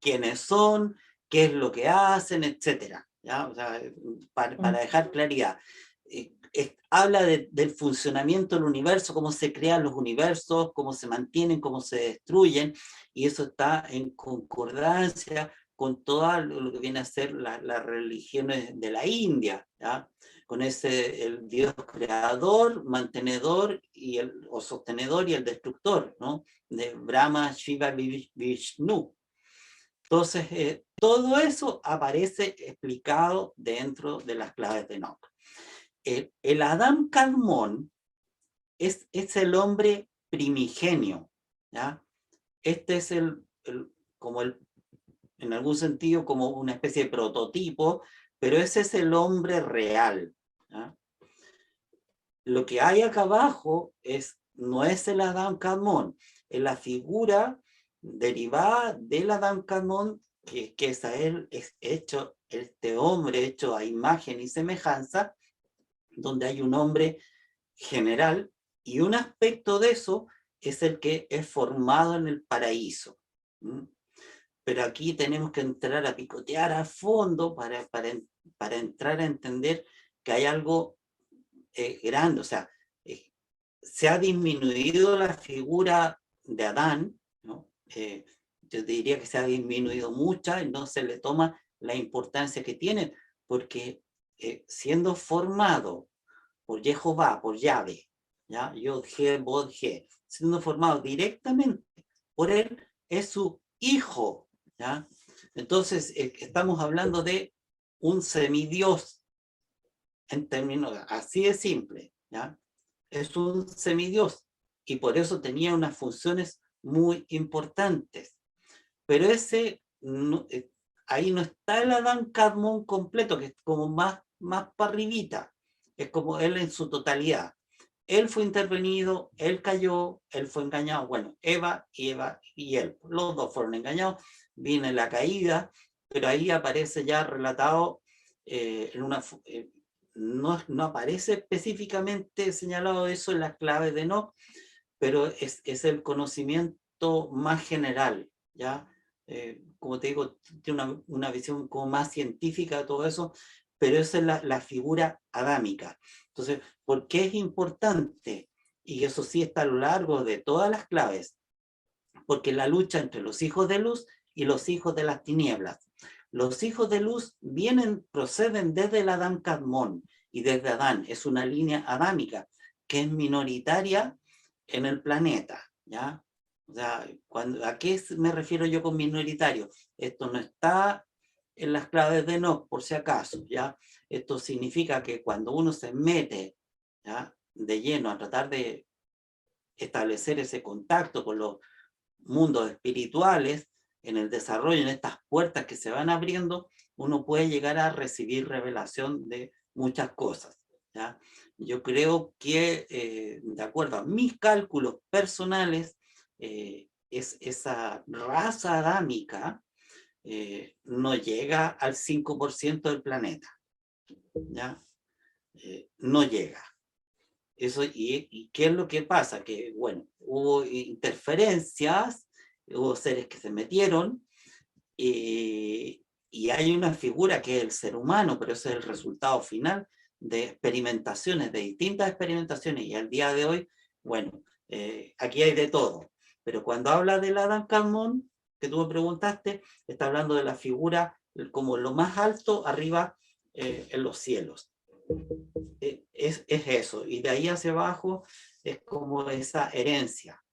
quiénes son, qué es lo que hacen, etcétera, ¿ya? O sea, para dejar claridad. Habla del funcionamiento del universo, cómo se crean los universos, cómo se mantienen, cómo se destruyen, y eso está en concordancia con todo lo que viene a ser las religiones de la India, ¿ya? Con el Dios creador, mantenedor o sostenedor y el destructor, ¿no? De Brahma, Shiva, Vishnu. Entonces, todo eso aparece explicado dentro de las claves de Enoch. El Adán Kadmón es el hombre primigenio, ¿ya? Este es en algún sentido, como una especie de prototipo, pero ese es el hombre real, ¿ya? lo que hay acá abajo no es el Adán Kadmon, es la figura derivada del Adán Kadmon, que es a él, es hecho, este hombre hecho a imagen y semejanza, donde hay un hombre general, y un aspecto de eso es el que es formado en el paraíso. Pero aquí tenemos que entrar a picotear a fondo para entrar a entender que hay algo grande, o sea, se ha disminuido la figura de Adán, ¿no? Yo diría que se ha disminuido mucha y no se le toma la importancia que tiene, porque siendo formado por Jehová, por Yahvé, ¿ya? Yod, He, Bod, He, siendo formado directamente por él, es su hijo, ¿ya? Entonces, estamos hablando de un semidios, en términos así de simple, ¿ya? Es un semidios, y por eso tenía unas funciones muy importantes. Pero ese, ahí no está el Adán Kadmon completo, que es como más para arribita, es como él en su totalidad. Él fue intervenido, él cayó, él fue engañado. Bueno, Eva y él, los dos fueron engañados, viene la caída, pero ahí aparece ya relatado en una... no aparece específicamente señalado eso en las claves de Enoch, pero es el conocimiento más general, ¿ya? Como te digo, tiene una visión como más científica de todo eso, pero esa es la figura adámica. Entonces, ¿por qué es importante? Y eso sí está a lo largo de todas las claves, porque la lucha entre los hijos de luz y los hijos de las tinieblas. Los hijos de luz proceden desde el Adán Kadmon, y desde Adán, es una línea adámica, que es minoritaria en el planeta, ¿ya? O sea, ¿a qué me refiero yo con minoritario? Esto no está en las claves de Enoch, por si acaso, ¿ya? Esto significa que cuando uno se mete, ¿ya?, de lleno a tratar de establecer ese contacto con los mundos espirituales, en el desarrollo, en estas puertas que se van abriendo, uno puede llegar a recibir revelación de muchas cosas, ¿ya? Yo creo que, de acuerdo a mis cálculos personales, esa raza adámica no llega al 5% del planeta, ¿ya? No llega. Eso, ¿y qué es lo que pasa? Que, bueno, hubo interferencias, hubo seres que se metieron, y hay una figura que es el ser humano, pero ese es el resultado final de experimentaciones, de distintas experimentaciones, y al día de hoy, bueno, aquí hay de todo. Pero cuando habla del Adán Kadmon, que tú me preguntaste, está hablando de la figura como lo más alto arriba en los cielos. Es eso, y de ahí hacia abajo es como esa herencia.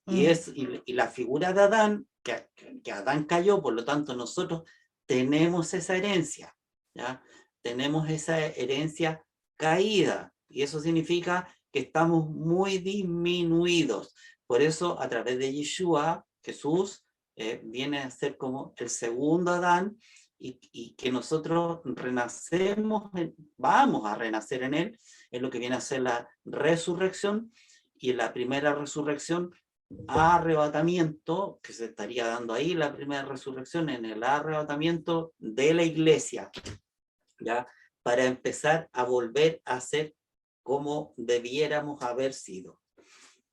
Y la figura de Adán, que Adán cayó, por lo tanto nosotros tenemos esa herencia, ¿ya? Tenemos esa herencia caída, y eso significa que estamos muy disminuidos. Por eso, a través de Yeshua, Jesús viene a ser como el segundo Adán, y que nosotros renacemos, vamos a renacer en él, es lo que viene a ser la resurrección. Y en la primera resurrección, arrebatamiento, que se estaría dando ahí la primera resurrección, en el arrebatamiento de la iglesia, ¿ya? Para empezar a volver a ser como debiéramos haber sido.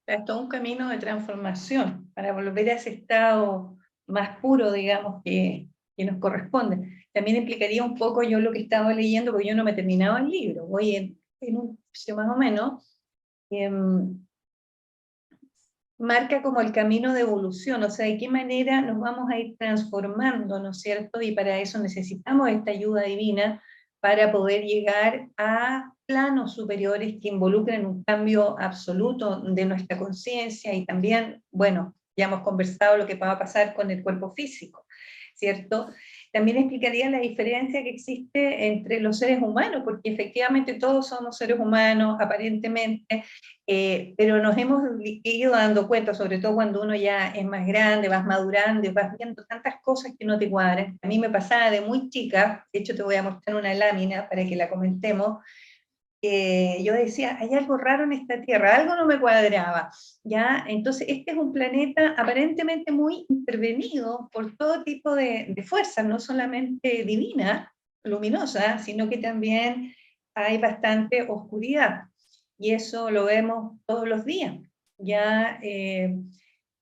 Es todo un camino de transformación para volver a ese estado más puro, digamos, que nos corresponde. También implicaría un poco yo lo que estaba leyendo, porque yo no me terminaba el libro, voy en un más o menos, marca como el camino de evolución, o sea, de qué manera nos vamos a ir transformando, ¿no es cierto? Y para eso necesitamos esta ayuda divina para poder llegar a planos superiores que involucren un cambio absoluto de nuestra conciencia, y también, bueno, ya hemos conversado lo que va a pasar con el cuerpo físico, ¿cierto? También explicaría la diferencia que existe entre los seres humanos, porque efectivamente todos somos seres humanos, aparentemente, pero nos hemos ido dando cuenta, sobre todo cuando uno ya es más grande, vas madurando y vas viendo tantas cosas que no te cuadran. A mí me pasaba de muy chica, de hecho te voy a mostrar una lámina para que la comentemos. yo decía, hay algo raro en esta Tierra, algo no me cuadraba, ¿ya? Entonces, este es un planeta aparentemente muy intervenido por todo tipo de fuerzas, no solamente divina, luminosa, sino que también hay bastante oscuridad, y eso lo vemos todos los días, ¿ya?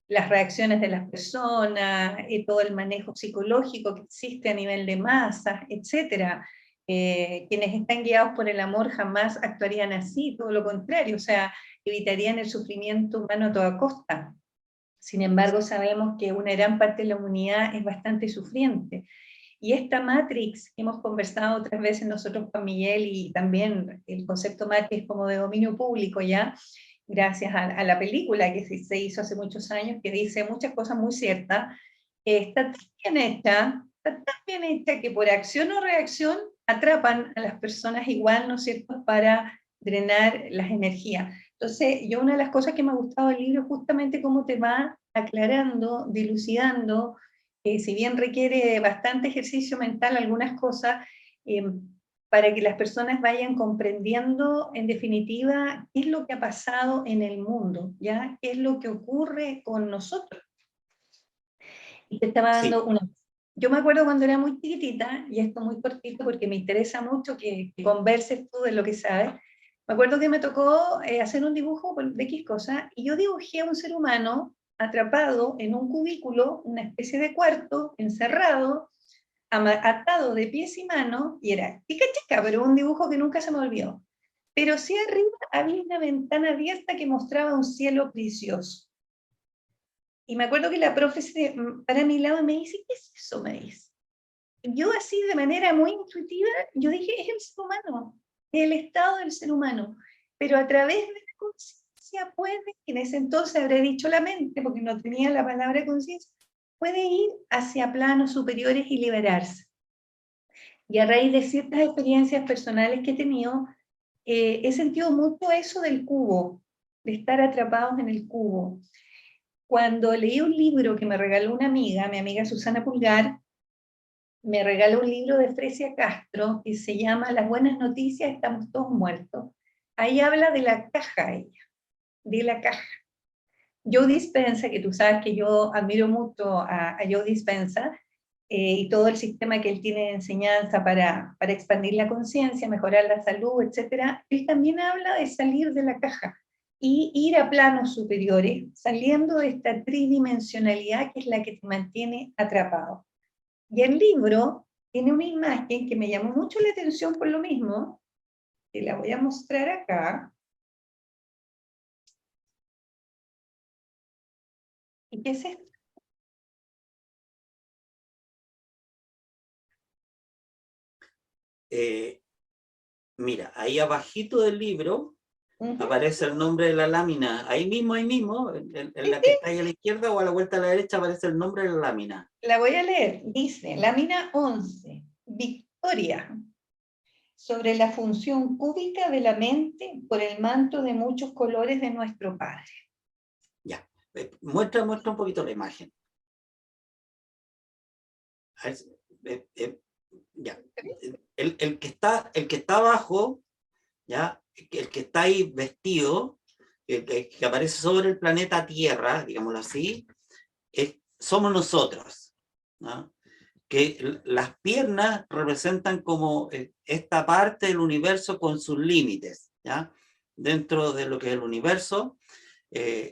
Las reacciones de las personas, todo el manejo psicológico que existe a nivel de masas, etcétera. Quienes están guiados por el amor jamás actuarían así, todo lo contrario, o sea, evitarían el sufrimiento humano a toda costa. Sin embargo, sabemos que una gran parte de la humanidad es bastante sufriente. Y esta Matrix, que hemos conversado otras veces nosotros con Miguel, y también el concepto Matrix como de dominio público ya, gracias a la película que se hizo hace muchos años, que dice muchas cosas muy ciertas, está tan bien hecha que por acción o reacción atrapan a las personas igual, ¿no es cierto?, para drenar las energías. Entonces, yo una de las cosas que me ha gustado del libro es justamente cómo te va aclarando, dilucidando, si bien requiere bastante ejercicio mental algunas cosas, eh, para que las personas vayan comprendiendo en definitiva qué es lo que ha pasado en el mundo, ¿ya? ¿Qué es lo que ocurre con nosotros? Y te estaba Sí, dando una... Yo me acuerdo cuando era muy chiquitita, y esto muy cortito porque me interesa mucho que converses tú de lo que sabes, me acuerdo que me tocó hacer un dibujo de X cosa, y yo dibujé a un ser humano atrapado en un cubículo, una especie de cuarto, encerrado, atado de pies y manos, y era chica chica, pero un dibujo que nunca se me olvidó. Pero sí arriba había una ventana abierta que mostraba un cielo precioso. Y me acuerdo que la profe se para mi lado y me dice, ¿qué es eso? Me dice. Yo así de manera muy intuitiva, yo dije, es el ser humano, el estado del ser humano. Pero a través de la conciencia puede, en ese entonces habré dicho la mente, porque no tenía la palabra conciencia, puede ir hacia planos superiores y liberarse. Y a raíz de ciertas experiencias personales que he tenido, he sentido mucho eso del cubo, de estar atrapados en el cubo. Cuando leí un libro que me regaló una amiga, mi amiga Susana Pulgar, me regaló un libro de Fresia Castro que se llama Las buenas noticias, estamos todos muertos. Ahí habla de la caja ella, de la caja. Joe Dispenza, que tú sabes que yo admiro mucho a Joe Dispenza, y todo el sistema que él tiene de enseñanza para expandir la conciencia, mejorar la salud, etcétera, él también habla de salir de la caja y ir a planos superiores, saliendo de esta tridimensionalidad que es la que te mantiene atrapado. Y el libro tiene una imagen que me llamó mucho la atención por lo mismo, que la voy a mostrar acá, y que es esto. mira, ahí abajito del libro aparece el nombre de la lámina. Ahí mismo, en la que está ahí a la izquierda o a la vuelta a la derecha aparece el nombre de la lámina. La voy a leer. Dice, lámina 11, Victoria, sobre la función cúbica de la mente por el manto de muchos colores de nuestro Padre. Ya, muestra un poquito la imagen. Ya. El que está abajo, ya, el que está ahí vestido, que aparece sobre el planeta Tierra, digámoslo así, somos nosotros, ¿no? Que las piernas representan como esta parte del universo con sus límites, ¿ya? Dentro de lo que es el universo,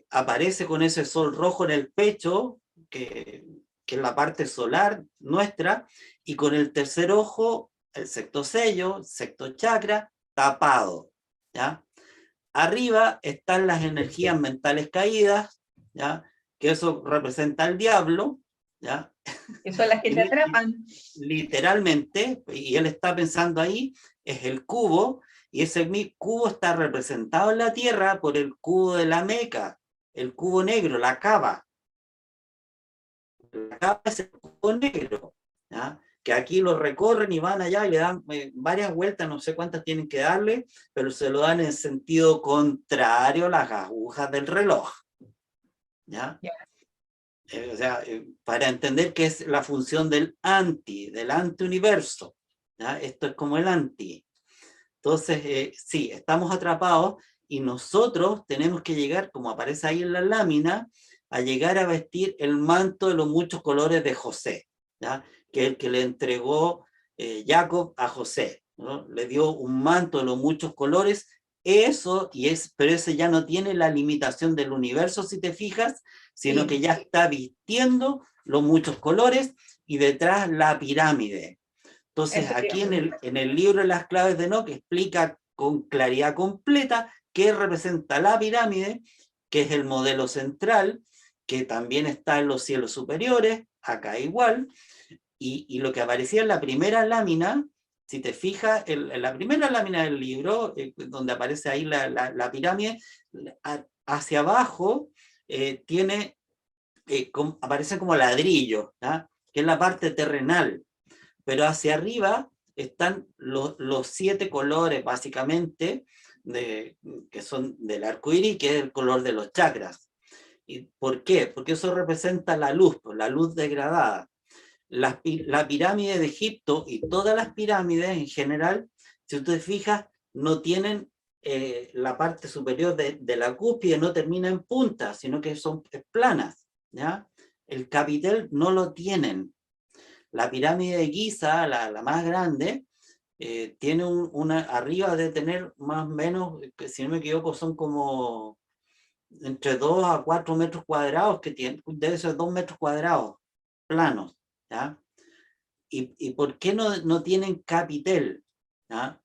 aparece con ese sol rojo en el pecho, que es la parte solar nuestra, y con el tercer ojo, el sexto sello, sexto chakra, tapado, ¿ya? Arriba están las energías mentales caídas, ¿ya? Que eso representa al diablo, ¿ya? Que son las que te atrapan. Literalmente, y él está pensando ahí, es el cubo, y ese cubo está representado en la Tierra por el cubo de la Meca, el cubo negro, la cava. La cava es el cubo negro, ¿ya? Que aquí lo recorren y van allá y le dan varias vueltas, no sé cuántas tienen que darle, pero se lo dan en sentido contrario a las agujas del reloj, ¿ya? O sea, para entender qué es la función del anti-universo, ¿ya? Esto es como el anti. Entonces, sí, estamos atrapados y nosotros tenemos que llegar, como aparece ahí en la lámina, a llegar a vestir el manto de los muchos colores de José, ¿ya? Que es el que le entregó Jacob a José, ¿no? Le dio un manto de los muchos colores, eso, pero ese ya no tiene la limitación del universo, si te fijas, sino que Sí, ya está vistiendo los muchos colores y detrás la pirámide. Entonces, eso te iba a aquí preguntar. en el libro de las claves de Enoch explica con claridad completa qué representa la pirámide, que es el modelo central, que también está en los cielos superiores, acá igual, y lo que aparecía en la primera lámina, si te fijas, en la primera lámina del libro, donde aparece ahí la pirámide, hacia abajo tiene, aparecen como ladrillos, ¿ya? Que es la parte terrenal, pero hacia arriba están los 7 colores, básicamente, que son del arco iris, que es el color de los chakras. ¿Y por qué? Porque eso representa la luz, pues, la luz degradada. La pirámide de Egipto y todas las pirámides en general, si usted se fija, no tienen la parte superior de la cúspide, no termina en punta, sino que son planas, ¿ya? El capitel no lo tienen. La pirámide de Giza, la más grande, tiene arriba de tener más o menos, si no me equivoco, son como entre 2 a 4 metros cuadrados que tiene, debe ser 2 metros cuadrados, planos, ¿ya? ¿Y por qué no tienen capitel? ¿Ya?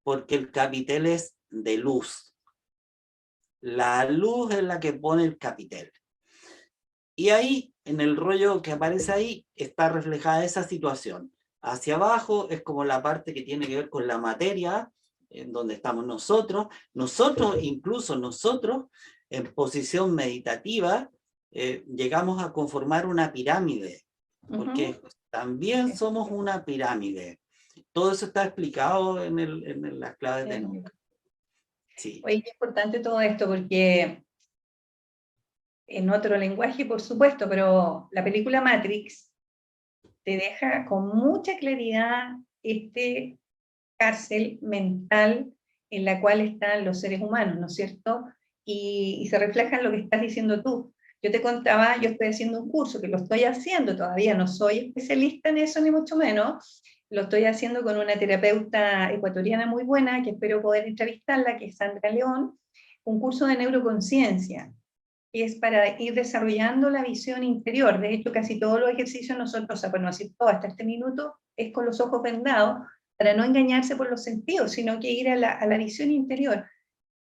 Porque el capitel es de luz. La luz es la que pone el capitel. Y ahí, en el rollo que aparece ahí, está reflejada esa situación. Hacia abajo es como la parte que tiene que ver con la materia, en donde estamos nosotros. Nosotros, incluso nosotros, en posición meditativa, llegamos a conformar una pirámide, Ujú. porque también somos una pirámide. Todo eso está explicado en las claves de Enoch. Sí. Oye, qué importante todo esto, porque en otro lenguaje, por supuesto, pero la película Matrix te deja con mucha claridad este cárcel mental en la cual están los seres humanos, ¿no es cierto? Y se refleja en lo que estás diciendo tú. Yo te contaba, yo estoy haciendo un curso, que lo estoy haciendo, todavía no soy especialista en eso, ni mucho menos, lo estoy haciendo con una terapeuta ecuatoriana muy buena, que espero poder entrevistarla, que es Sandra León, un curso de neuroconciencia, que es para ir desarrollando la visión interior. De hecho, casi todos los ejercicios nosotros, o sea, bueno, así todo hasta este minuto, es con los ojos vendados, para no engañarse por los sentidos, sino que ir a la visión interior.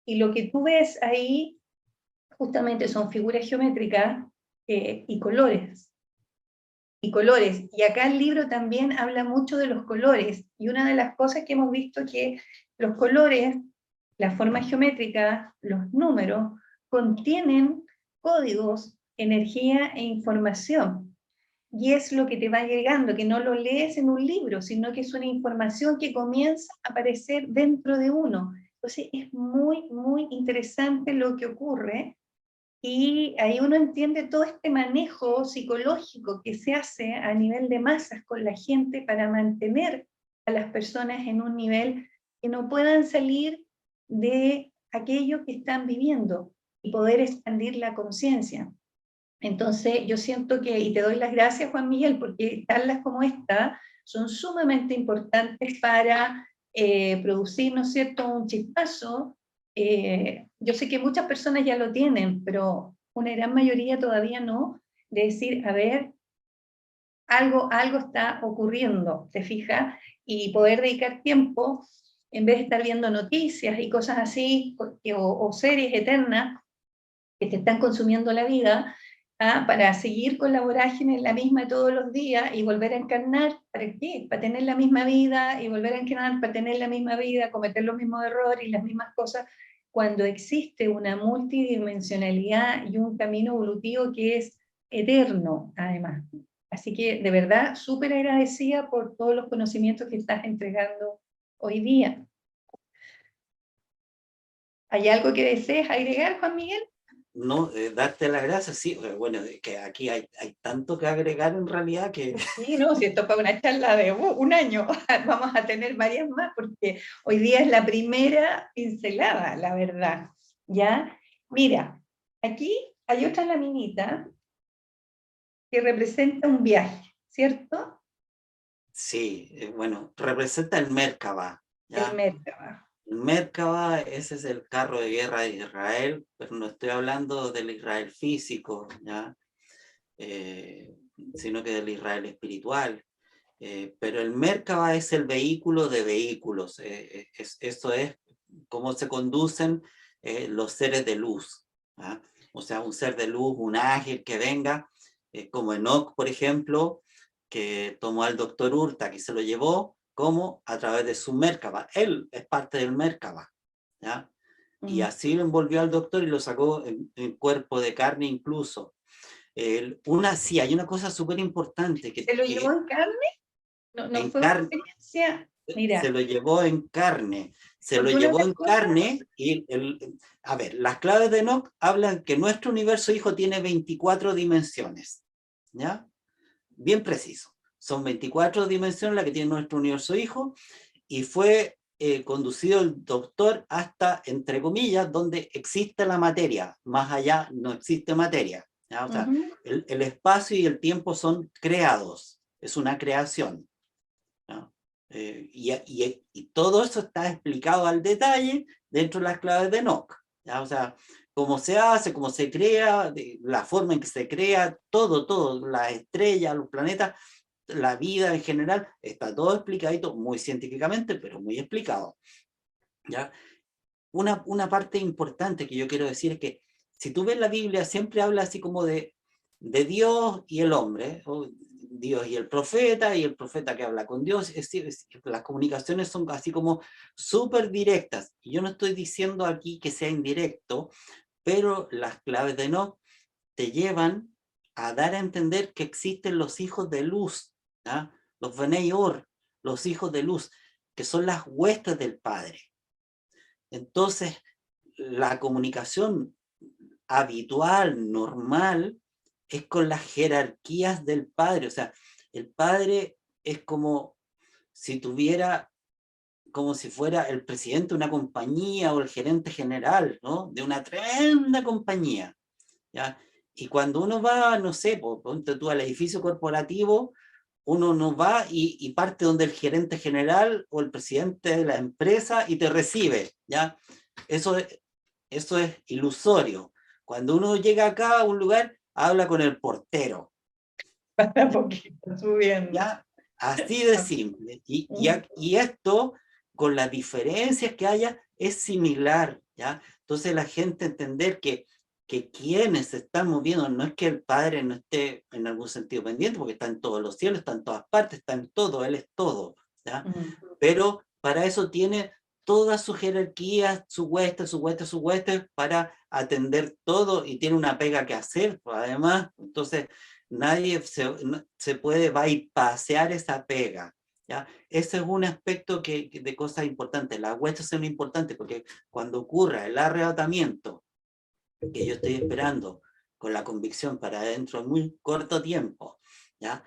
Y lo que tú ves ahí justamente son figuras geométricas y colores. Y colores. Y acá el libro también habla mucho de los colores. Y una de las cosas que hemos visto que los colores, las formas geométricas, los números, contienen códigos, energía e información. Y es lo que te va llegando, que no lo lees en un libro, sino que es una información que comienza a aparecer dentro de uno. Entonces es muy, muy interesante lo que ocurre y ahí uno entiende todo este manejo psicológico que se hace a nivel de masas con la gente para mantener a las personas en un nivel que no puedan salir de aquello que están viviendo y poder expandir la conciencia. Entonces, yo siento que, y te doy las gracias, Juan Miguel, porque charlas como esta son sumamente importantes para producir, ¿no es cierto?, un chispazo. Yo sé que muchas personas ya lo tienen, pero una gran mayoría todavía no, de decir, a ver, algo está ocurriendo, ¿te fijas? Y poder dedicar tiempo, en vez de estar viendo noticias y cosas así, o series eternas, que te están consumiendo la vida, para seguir con la vorágine en la misma todos los días y volver a encarnar, ¿para qué? Para tener la misma vida y volver a encarnar para tener la misma vida, cometer los mismos errores y las mismas cosas, cuando existe una multidimensionalidad y un camino evolutivo que es eterno, además. Así que, de verdad, súper agradecida por todos los conocimientos que estás entregando hoy día. ¿Hay algo que desees agregar, Juan Miguel? no, darte las gracias, sí, bueno, que aquí hay tanto que agregar en realidad que... Sí, no, si esto fue una charla de un año, vamos a tener varias más porque hoy día es la primera pincelada, la verdad. ¿Ya? Mira, aquí hay otra laminita que representa un viaje, ¿cierto? Sí, bueno, representa el Merkabah, El ¿ya? Merkabah. El Merkabah, ese es el carro de guerra de Israel, pero no estoy hablando del Israel físico, ¿ya? Eh, sino que del Israel espiritual. Pero el Merkabah es el vehículo de vehículos, eso es cómo se conducen los seres de luz, ¿ah? O sea, un ser de luz, un ángel que venga, como Enoch, por ejemplo, que tomó al doctor Urta, que se lo llevó, como a través de su Merkabah. Él es parte del Merkabah, ¿ya? Y Mm. así lo envolvió al doctor y lo sacó en cuerpo de carne incluso. Sí, hay una cosa súper importante ¿Se lo llevó que en carne? No, no en fue una carne, experiencia, se mira, lo llevó en carne, se lo porque una de llevó las en cosas, carne y a ver, las claves de Enoch hablan que nuestro universo hijo tiene 24 dimensiones, ¿ya? Bien preciso. Son 24 dimensiones las que tiene nuestro universo hijo y fue conducido el doctor hasta, entre comillas, donde existe la materia. Más allá no existe materia, ¿ya? O sea, ujú, el espacio y el tiempo son creados, es una creación, ¿no? Y todo eso está explicado al detalle dentro de las claves de Enoch, ¿ya? O sea, cómo se hace, cómo se crea, la forma en que se crea, todo, las estrellas, los planetas, la vida en general, está todo explicadito, muy científicamente, pero muy explicado, ¿ya? Una parte importante que yo quiero decir es que si tú ves la Biblia, siempre habla así como de Dios y el hombre, o Dios y el profeta que habla con Dios. Las comunicaciones son así como súper directas. Y yo no estoy diciendo aquí que sea indirecto, pero las claves de no te llevan a dar a entender que existen los hijos de luz, ¿ah? Los Benei Or, los hijos de luz, que son las huestes del Padre. Entonces, la comunicación habitual, normal, es con las jerarquías del padre. O sea, el padre es como si tuviera, como si fuera el presidente de una compañía o el gerente general, ¿no? De una tremenda compañía, ¿ya? Y cuando uno va, no sé, ponte tú al edificio corporativo, uno no va y parte donde el gerente general o el presidente de la empresa y te recibe, ¿ya? Eso es, eso es ilusorio. Cuando uno llega acá a un lugar, habla con el portero, para poquito subiendo. ¿ya? Así de simple. Y esto, con las diferencias que haya, es similar, ¿ya? Entonces la gente entender que quienes se están moviendo, no es que el Padre no esté en algún sentido pendiente, porque está en todos los cielos, está en todas partes, está en todo, Él es todo, ¿ya? Pero para eso tiene toda su jerarquía, su hueste, para atender todo y tiene una pega que hacer, pues, además, entonces nadie se puede bypassear esa pega, ¿ya? Ese es un aspecto de cosas importantes, las huestes son importantes porque cuando ocurra el arrebatamiento, que yo estoy esperando con la convicción para dentro de muy corto tiempo, ¿ya?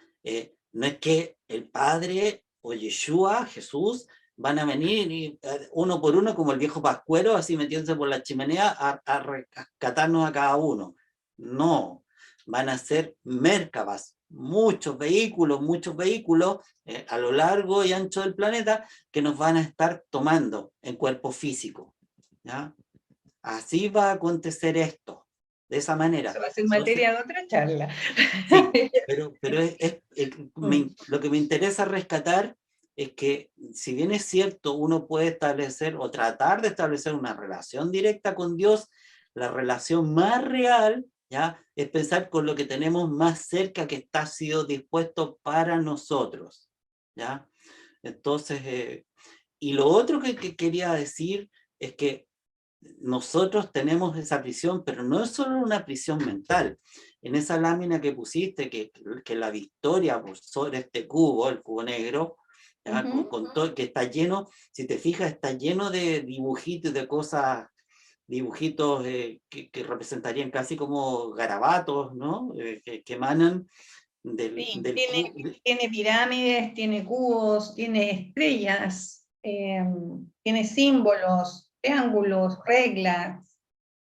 No es que el Padre o Yeshua, Jesús, van a venir y, uno por uno, como el viejo pascuero, así metiéndose por la chimenea a rescatarnos a cada uno. No, van a ser Merkabahs, muchos vehículos a lo largo y ancho del planeta que nos van a estar tomando en cuerpo físico, ¿ya? Así va a acontecer esto, de esa Eso manera. va a ser Entonces, materia de otra charla. sí, pero Mm. lo que me interesa rescatar es que, si bien es cierto, uno puede establecer o tratar de establecer una relación directa con Dios, la relación más real, ¿ya?, es pensar con lo que tenemos más cerca que está sido dispuesto para nosotros, ¿ya? Entonces, y lo otro que quería decir es que nosotros tenemos esa prisión, pero no es solo una prisión mental. En esa lámina que pusiste, que la victoria por sobre este cubo, el cubo negro, ¿ya? Ujú. Con todo, que está lleno, si te fijas, está lleno de dibujitos, de cosas dibujitos que representarían casi como garabatos, ¿no? Que emanan Sí, del tiene pirámides, tiene cubos, tiene estrellas, tiene símbolos, triángulos, reglas,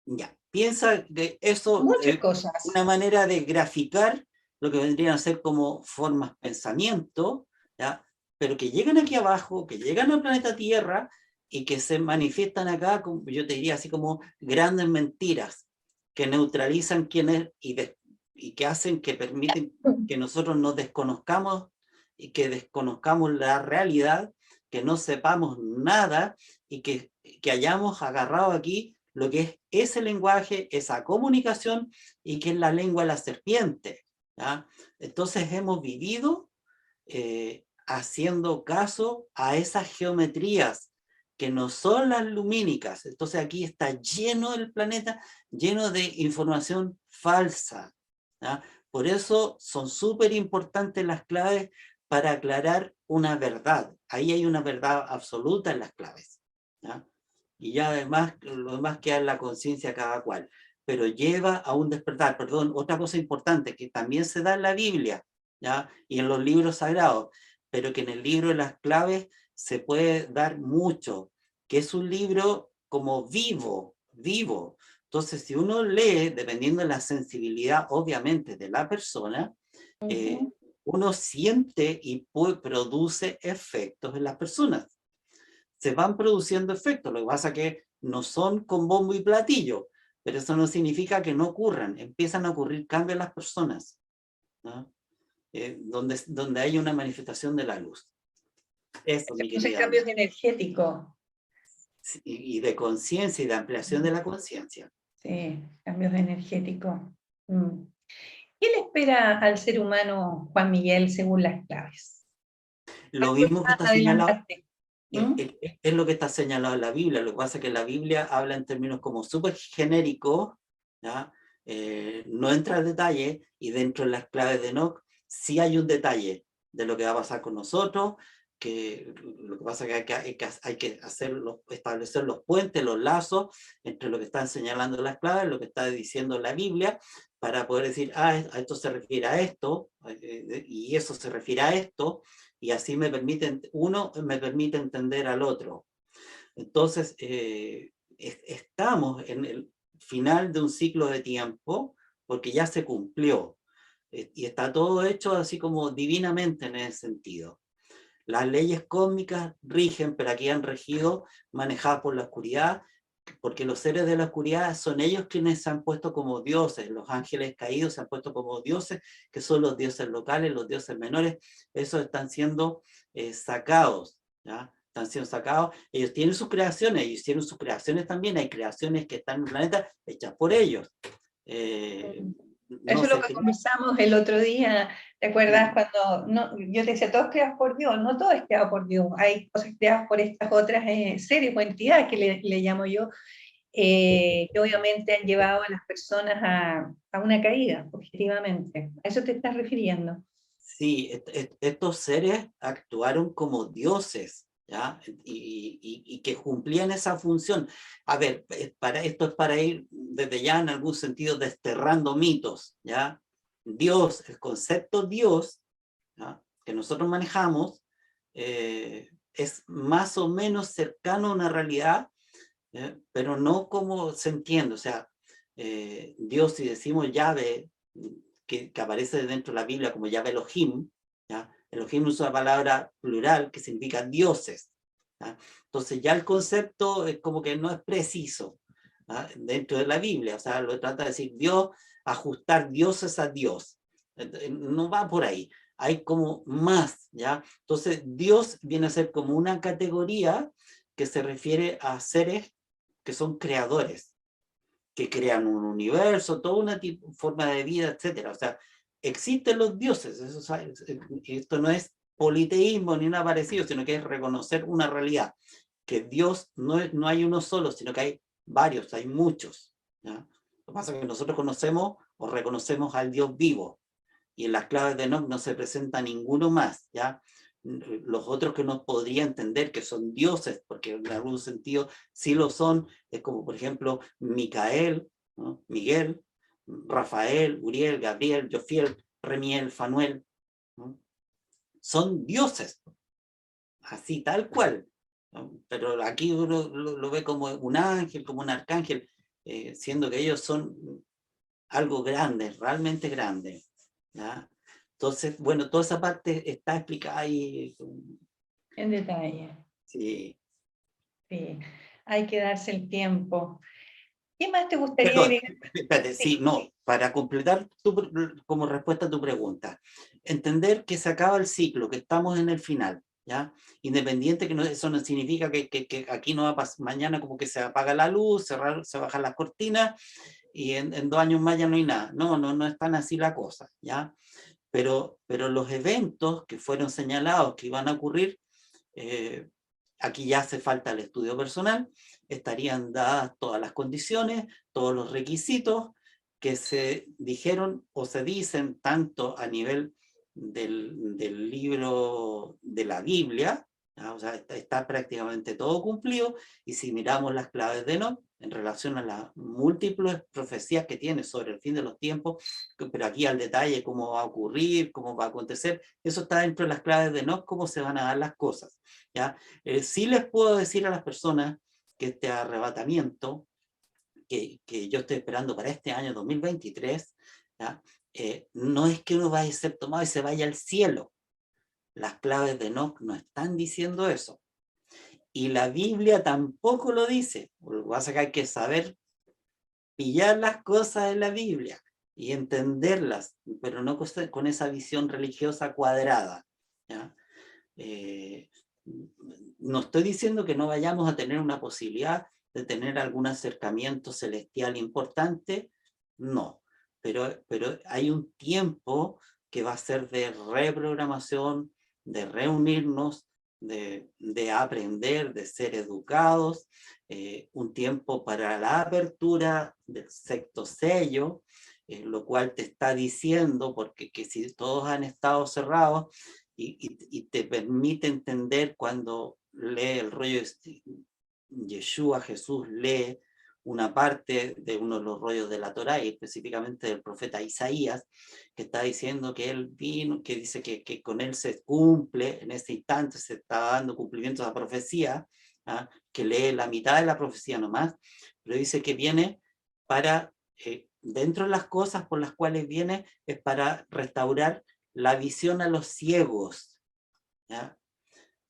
Ya, piensa que eso muchas es cosas. una manera de graficar lo que vendrían a ser como formas pensamiento, ¿ya? Pero que llegan aquí abajo, que llegan al planeta Tierra y que se manifiestan acá, como, yo te diría así como grandes mentiras, que neutralizan quién es y que hacen, que permiten que nosotros nos desconozcamos y que desconozcamos la realidad, que no sepamos nada y que hayamos agarrado aquí lo que es ese lenguaje, esa comunicación, y que es la lengua de la serpiente, ¿ya? Entonces hemos vivido haciendo caso a esas geometrías que no son las lumínicas. Entonces aquí está lleno el planeta, lleno de información falsa, ¿ya? Por eso son súper importantes las claves para aclarar una verdad. Ahí hay una verdad absoluta en las claves, ¿ya? Y ya además, lo demás queda en la conciencia cada cual. Pero lleva a un despertar. Perdón, otra cosa importante que también se da en la Biblia, ¿ya? Y en los libros sagrados, pero que en el libro de las claves se puede dar mucho, que es un libro como vivo, vivo. Entonces, si uno lee, dependiendo de la sensibilidad, obviamente, de la persona, Ujú. uno siente y produce efectos en las personas. Se van produciendo efectos, lo que pasa es que no son con bombo y platillo, pero eso no significa que no ocurran, empiezan a ocurrir cambios en las personas, ¿no? Donde hay una manifestación de la luz. Eso, Se mi producen querida cambios amiga. energéticos, Y de conciencia y de ampliación de la conciencia. sí, cambios energéticos. Mm. ¿Qué le espera al ser humano, Juan Miguel, según las claves? Lo Algo mismo que ya está señalado, adelantaste. ¿Mm? es lo que está señalado en la Biblia. Lo que pasa es que la Biblia habla en términos como súper genéricos, ¿ya? No entra al detalle, y dentro de las claves de Enoch sí hay un detalle de lo que va a pasar con nosotros, que lo que pasa es que hay que establecer los puentes, los lazos entre lo que están señalando las claves, lo que está diciendo la Biblia, para poder decir, ah, a esto se refiere a esto, y eso se refiere a esto, y así uno me permite entender al otro. Entonces, estamos en el final de un ciclo de tiempo porque ya se cumplió, y está todo hecho así como divinamente en ese sentido. Las leyes cósmicas rigen, pero aquí han regido manejadas por la oscuridad, porque los seres de la oscuridad son ellos quienes se han puesto como dioses. Los ángeles caídos se han puesto como dioses, que son los dioses locales, los dioses menores. Esos están siendo sacados, ¿ya? Están siendo sacados. Ellos tienen sus creaciones, ellos tienen sus creaciones también. Hay creaciones que están en el planeta hechas por ellos. No Eso es lo se que crea. conversamos el otro día, ¿te acuerdas? Cuando no, yo te decía, todo es creado por Dios, no todo es creado por Dios, hay cosas creadas por estas otras seres o entidades que le llamo yo, que obviamente han llevado a las personas a una caída, objetivamente. ¿A eso te estás refiriendo? Sí, estos seres actuaron como dioses, ¿ya? Y que cumplían esa función. A ver, esto es para ir desde ya en algún sentido desterrando mitos, ¿ya? Dios, el concepto Dios, ¿ya?, que nosotros manejamos, es más o menos cercano a una realidad, pero no como se entiende. O sea, Dios, si decimos Yahvé, que aparece dentro de la Biblia como Yahvé Elohim, ¿ya? Elohim es una palabra plural que significa dioses, ¿ya? Entonces ya el concepto es como que no es preciso, ¿ya?, dentro de la Biblia. O sea, lo trata de decir Dios, ajustar dioses a Dios. No va por ahí. Hay como más, ¿ya? Entonces Dios viene a ser como una categoría que se refiere a seres que son creadores, que crean un universo, toda una forma de vida, etcétera. O sea, existen los dioses. Eso, esto no es politeísmo ni nada parecido, sino que es reconocer una realidad, que Dios no hay uno solo, sino que hay varios, hay muchos, ¿ya? Lo que pasa es que nosotros conocemos o reconocemos al Dios vivo, y en las claves de Enoch no se presenta ninguno más, ¿ya? los otros que no podría entender que son dioses, porque en algún sentido sí lo son, es como por ejemplo Micael, ¿no? Miguel, Rafael, Uriel, Gabriel, Jofiel, Remiel, Fanuel, ¿no? Son dioses, así tal cual, ¿no? Pero aquí uno lo ve como un ángel, como un arcángel, siendo que ellos son algo grande, realmente grande, ¿ya? Entonces, bueno, toda esa parte está explicada ahí. En detalle, Sí. sí. Hay que darse el tiempo. ¿Qué más te gustaría Perdón, agregar? espérate, sí, no, para completar como respuesta a tu pregunta, entender que se acaba el ciclo, que estamos en el final, ¿ya? Independiente que no, eso no significa que aquí no va a pasar, mañana como que se apaga la luz, se bajan las cortinas, y en 2 años más ya no hay nada. No, no es tan así la cosa, ¿ya? Pero los eventos que fueron señalados que iban a ocurrir, eh, aquí ya hace falta el estudio personal, estarían dadas todas las condiciones, todos los requisitos que se dijeron o se dicen tanto a nivel del libro de la Biblia, ¿ya? O sea, está prácticamente todo cumplido, y si miramos las claves de Enoc en relación a las múltiples profecías que tiene sobre el fin de los tiempos, pero aquí al detalle cómo va a ocurrir, cómo va a acontecer, eso está dentro de las claves de Enoc, cómo se van a dar las cosas, ¿ya? Sí les puedo decir a las personas que este arrebatamiento que yo estoy esperando para este año 2023, ¿ya? No es que uno vaya a ser tomado y se vaya al cielo. Las claves de Enoc no están diciendo eso. Y la Biblia tampoco lo dice. Lo que pasa es que hay que saber pillar las cosas de la Biblia y entenderlas, pero no con esa visión religiosa cuadrada, ¿ya? No estoy diciendo que no vayamos a tener una posibilidad de tener algún acercamiento celestial importante, no, pero hay un tiempo que va a ser de reprogramación, de reunirnos, de aprender, de ser educados, un tiempo para la apertura del sexto sello, lo cual te está diciendo, porque que si todos han estado cerrados, y te permite entender cuando lee el rollo de Yeshua, Jesús lee una parte de uno de los rollos de la Torá, y específicamente del profeta Isaías, que está diciendo que él vino, que dice que con él se cumple, en ese instante se está dando cumplimiento a la profecía, ¿ah? Que lee la mitad de la profecía nomás, pero dice que viene para, dentro de las cosas por las cuales viene, es para restaurar la visión a los ciegos, ¿ya?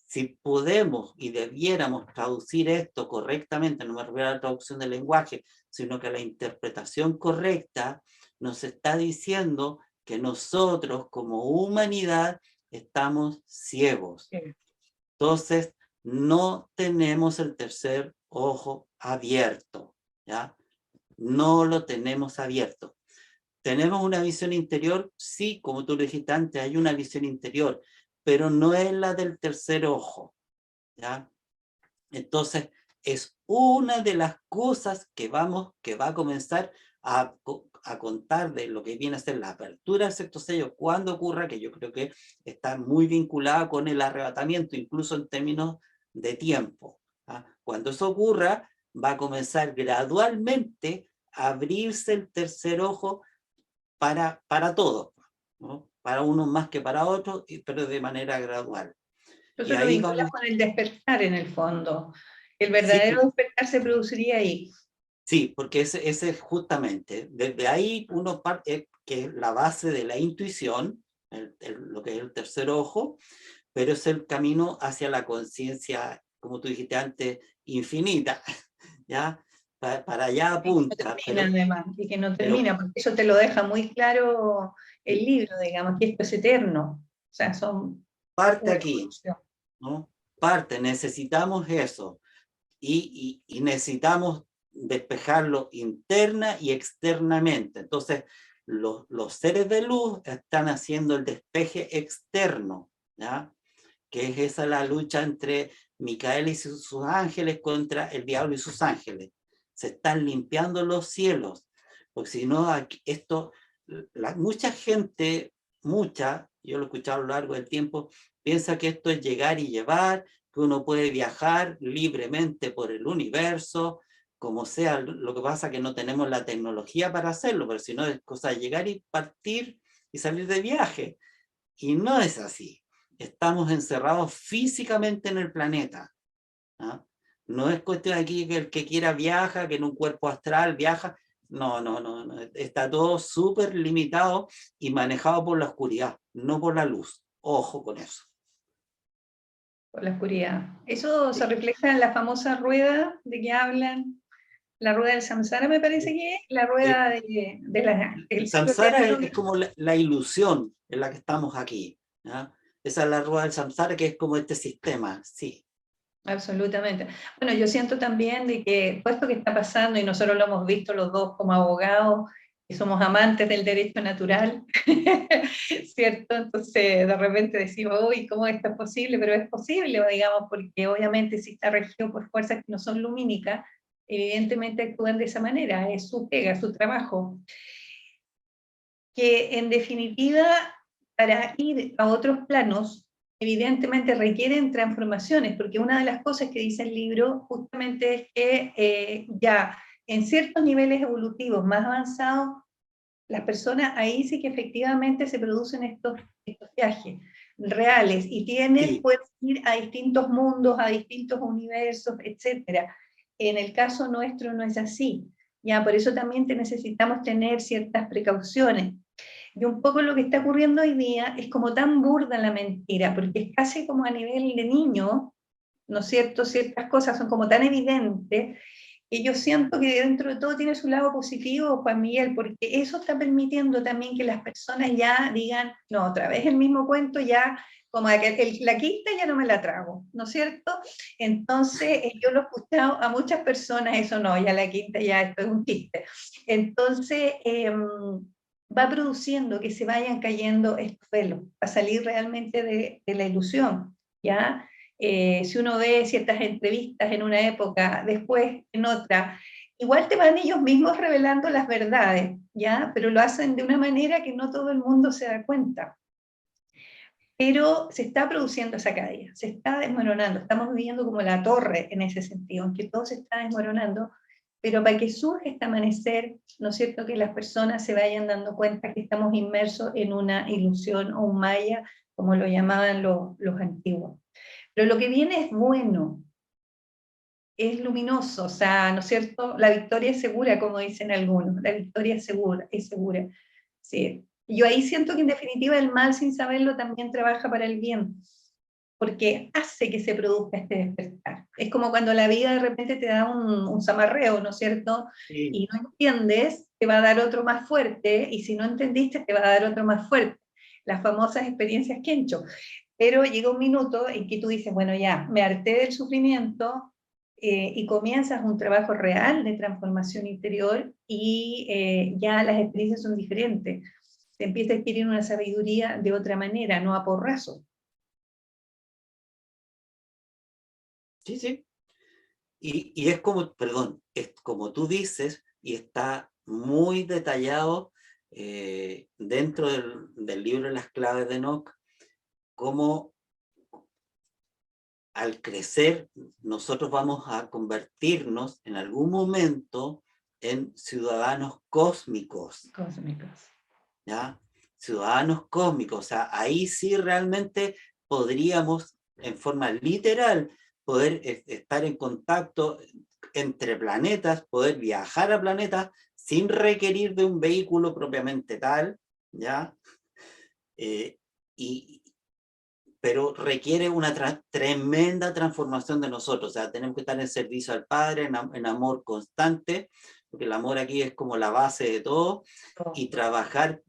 Si podemos y debiéramos traducir esto correctamente, no me refiero a la traducción del lenguaje, sino que la interpretación correcta nos está diciendo que nosotros como humanidad estamos ciegos. Sí. Entonces, no tenemos el tercer ojo abierto, ¿ya? No lo tenemos abierto. ¿Tenemos una visión interior? Sí, como tú lo dijiste antes, hay una visión interior, pero no es la del tercer ojo, ¿ya? Entonces, es una de las cosas que va a comenzar a contar de lo que viene a ser la apertura del sexto sello, cuando ocurra, que yo creo que está muy vinculada con el arrebatamiento, incluso en términos de tiempo, ¿ah? Cuando eso ocurra, va a comenzar gradualmente a abrirse el tercer ojo para todos, ¿no? Para unos más que para otros, pero de manera gradual. Y Entonces lo ahí vinculas vamos, con el despertar en el fondo. El sí, verdadero despertar se produciría ahí. sí, porque ese es justamente, desde ahí uno parte, que es la base de la intuición, lo que es el tercer ojo, pero es el camino hacia la conciencia, como tú dijiste antes, infinita, ¿ya? Para allá Y que no apunta, termina además, y que no pero termina, porque eso te lo deja muy claro el libro, digamos, que esto es eterno. O sea, son parte una aquí, evolución. ¿no? Parte, necesitamos eso. Y necesitamos despejarlo interna y externamente. Entonces, los seres de luz están haciendo el despeje externo, ¿ya? Que es esa la lucha entre Micael y sus ángeles contra el diablo y sus ángeles. Se están limpiando los cielos, porque si no, esto, mucha gente, mucha, yo lo he escuchado a lo largo del tiempo, piensa que esto es llegar y llevar, que uno puede viajar libremente por el universo, como sea. Lo que pasa es que no tenemos la tecnología para hacerlo, pero si no es cosa de llegar y partir y salir de viaje. Y no es así. Estamos encerrados físicamente en el planeta. ¿Ah? No es cuestión aquí que el que quiera viaja, que en un cuerpo astral viaja. No, no, no, no. Está todo súper limitado y manejado por la oscuridad, no por la luz. Ojo con eso. Por la oscuridad. Eso se Sí. refleja en la famosa rueda de que hablan, la rueda del samsara me parece que es, la rueda El del ciclo samsara eterno. es como la ilusión en la que estamos aquí. ¿Ya? Esa es la rueda del samsara, que es como este sistema, sí. Absolutamente. Bueno, yo siento también de que todo esto que está pasando, y nosotros lo hemos visto los dos como abogados, que somos amantes del derecho natural, ¿cierto? Entonces de repente decimos, uy, ¿cómo esto es posible? Pero es posible, digamos, porque obviamente si está regido por fuerzas que no son lumínicas, evidentemente actúan de esa manera, es su pega, su trabajo. Que en definitiva, para ir a otros planos, evidentemente requieren transformaciones, porque una de las cosas que dice el libro justamente es que ya en ciertos niveles evolutivos más avanzados, las personas ahí sí que efectivamente se producen estos viajes reales y Sí, pueden ir a distintos mundos, a distintos universos, etcétera. En el caso nuestro no es así. Ya, por eso también necesitamos tener ciertas precauciones. Y un poco lo que está ocurriendo hoy día es como tan burda la mentira, porque es casi como a nivel de niño, ¿no es cierto? Ciertas cosas son como tan evidentes que yo siento que dentro de todo tiene su lado positivo, Juan Miguel, porque eso está permitiendo también que las personas ya digan, no, otra vez el mismo cuento, ya como que la quinta ya no me la trago, ¿no es cierto? Entonces, yo lo he escuchado a muchas personas, eso no, ya la quinta ya esto es un chiste. Entonces, va produciendo que se vayan cayendo estos velos, para salir realmente de la ilusión, ¿ya? Si uno ve ciertas entrevistas en una época, después en otra, igual te van ellos mismos revelando las verdades, ¿ya? Pero lo hacen de una manera que no todo el mundo se da cuenta. Pero se está produciendo esa caída, se está desmoronando, estamos viviendo como la torre en ese sentido, en que todo se está desmoronando, pero para que surja este amanecer, ¿no es cierto?, que las personas se vayan dando cuenta que estamos inmersos en una ilusión o un maya, como lo llamaban los antiguos. Pero lo que viene es bueno, es luminoso, o sea, ¿no es cierto? La victoria es segura, como dicen algunos, la victoria es segura, es segura. Sí. Yo ahí siento que en definitiva el mal, sin saberlo, también trabaja para el bien, porque hace que se produzca este despertar. Es como cuando la vida de repente te da un zamarreo, ¿no es cierto? sí. Y no entiendes, te va a dar otro más fuerte, y si no entendiste, te va a dar otro más fuerte. Las famosas experiencias Kencho. Pero llega un minuto en que tú dices, bueno, ya, me harté del sufrimiento, y comienzas un trabajo real de transformación interior y ya las experiencias son diferentes. Se empieza a adquirir una sabiduría de otra manera, no a porrazo. Sí, sí. Y es como, perdón, es como tú dices, y está muy detallado dentro del libro Las claves de Enoch, cómo al crecer nosotros vamos a convertirnos en algún momento en ciudadanos cósmicos, Cósmicos. ¿ya? Ciudadanos cósmicos, o sea, ahí sí realmente podríamos, en forma literal, poder estar en contacto entre planetas, poder viajar a planetas sin requerir de un vehículo propiamente tal, ¿ya? Eh, y, pero requiere una tremenda transformación de nosotros, o sea, tenemos que estar en servicio al Padre, en amor constante, porque el amor aquí es como la base de todo, y trabajar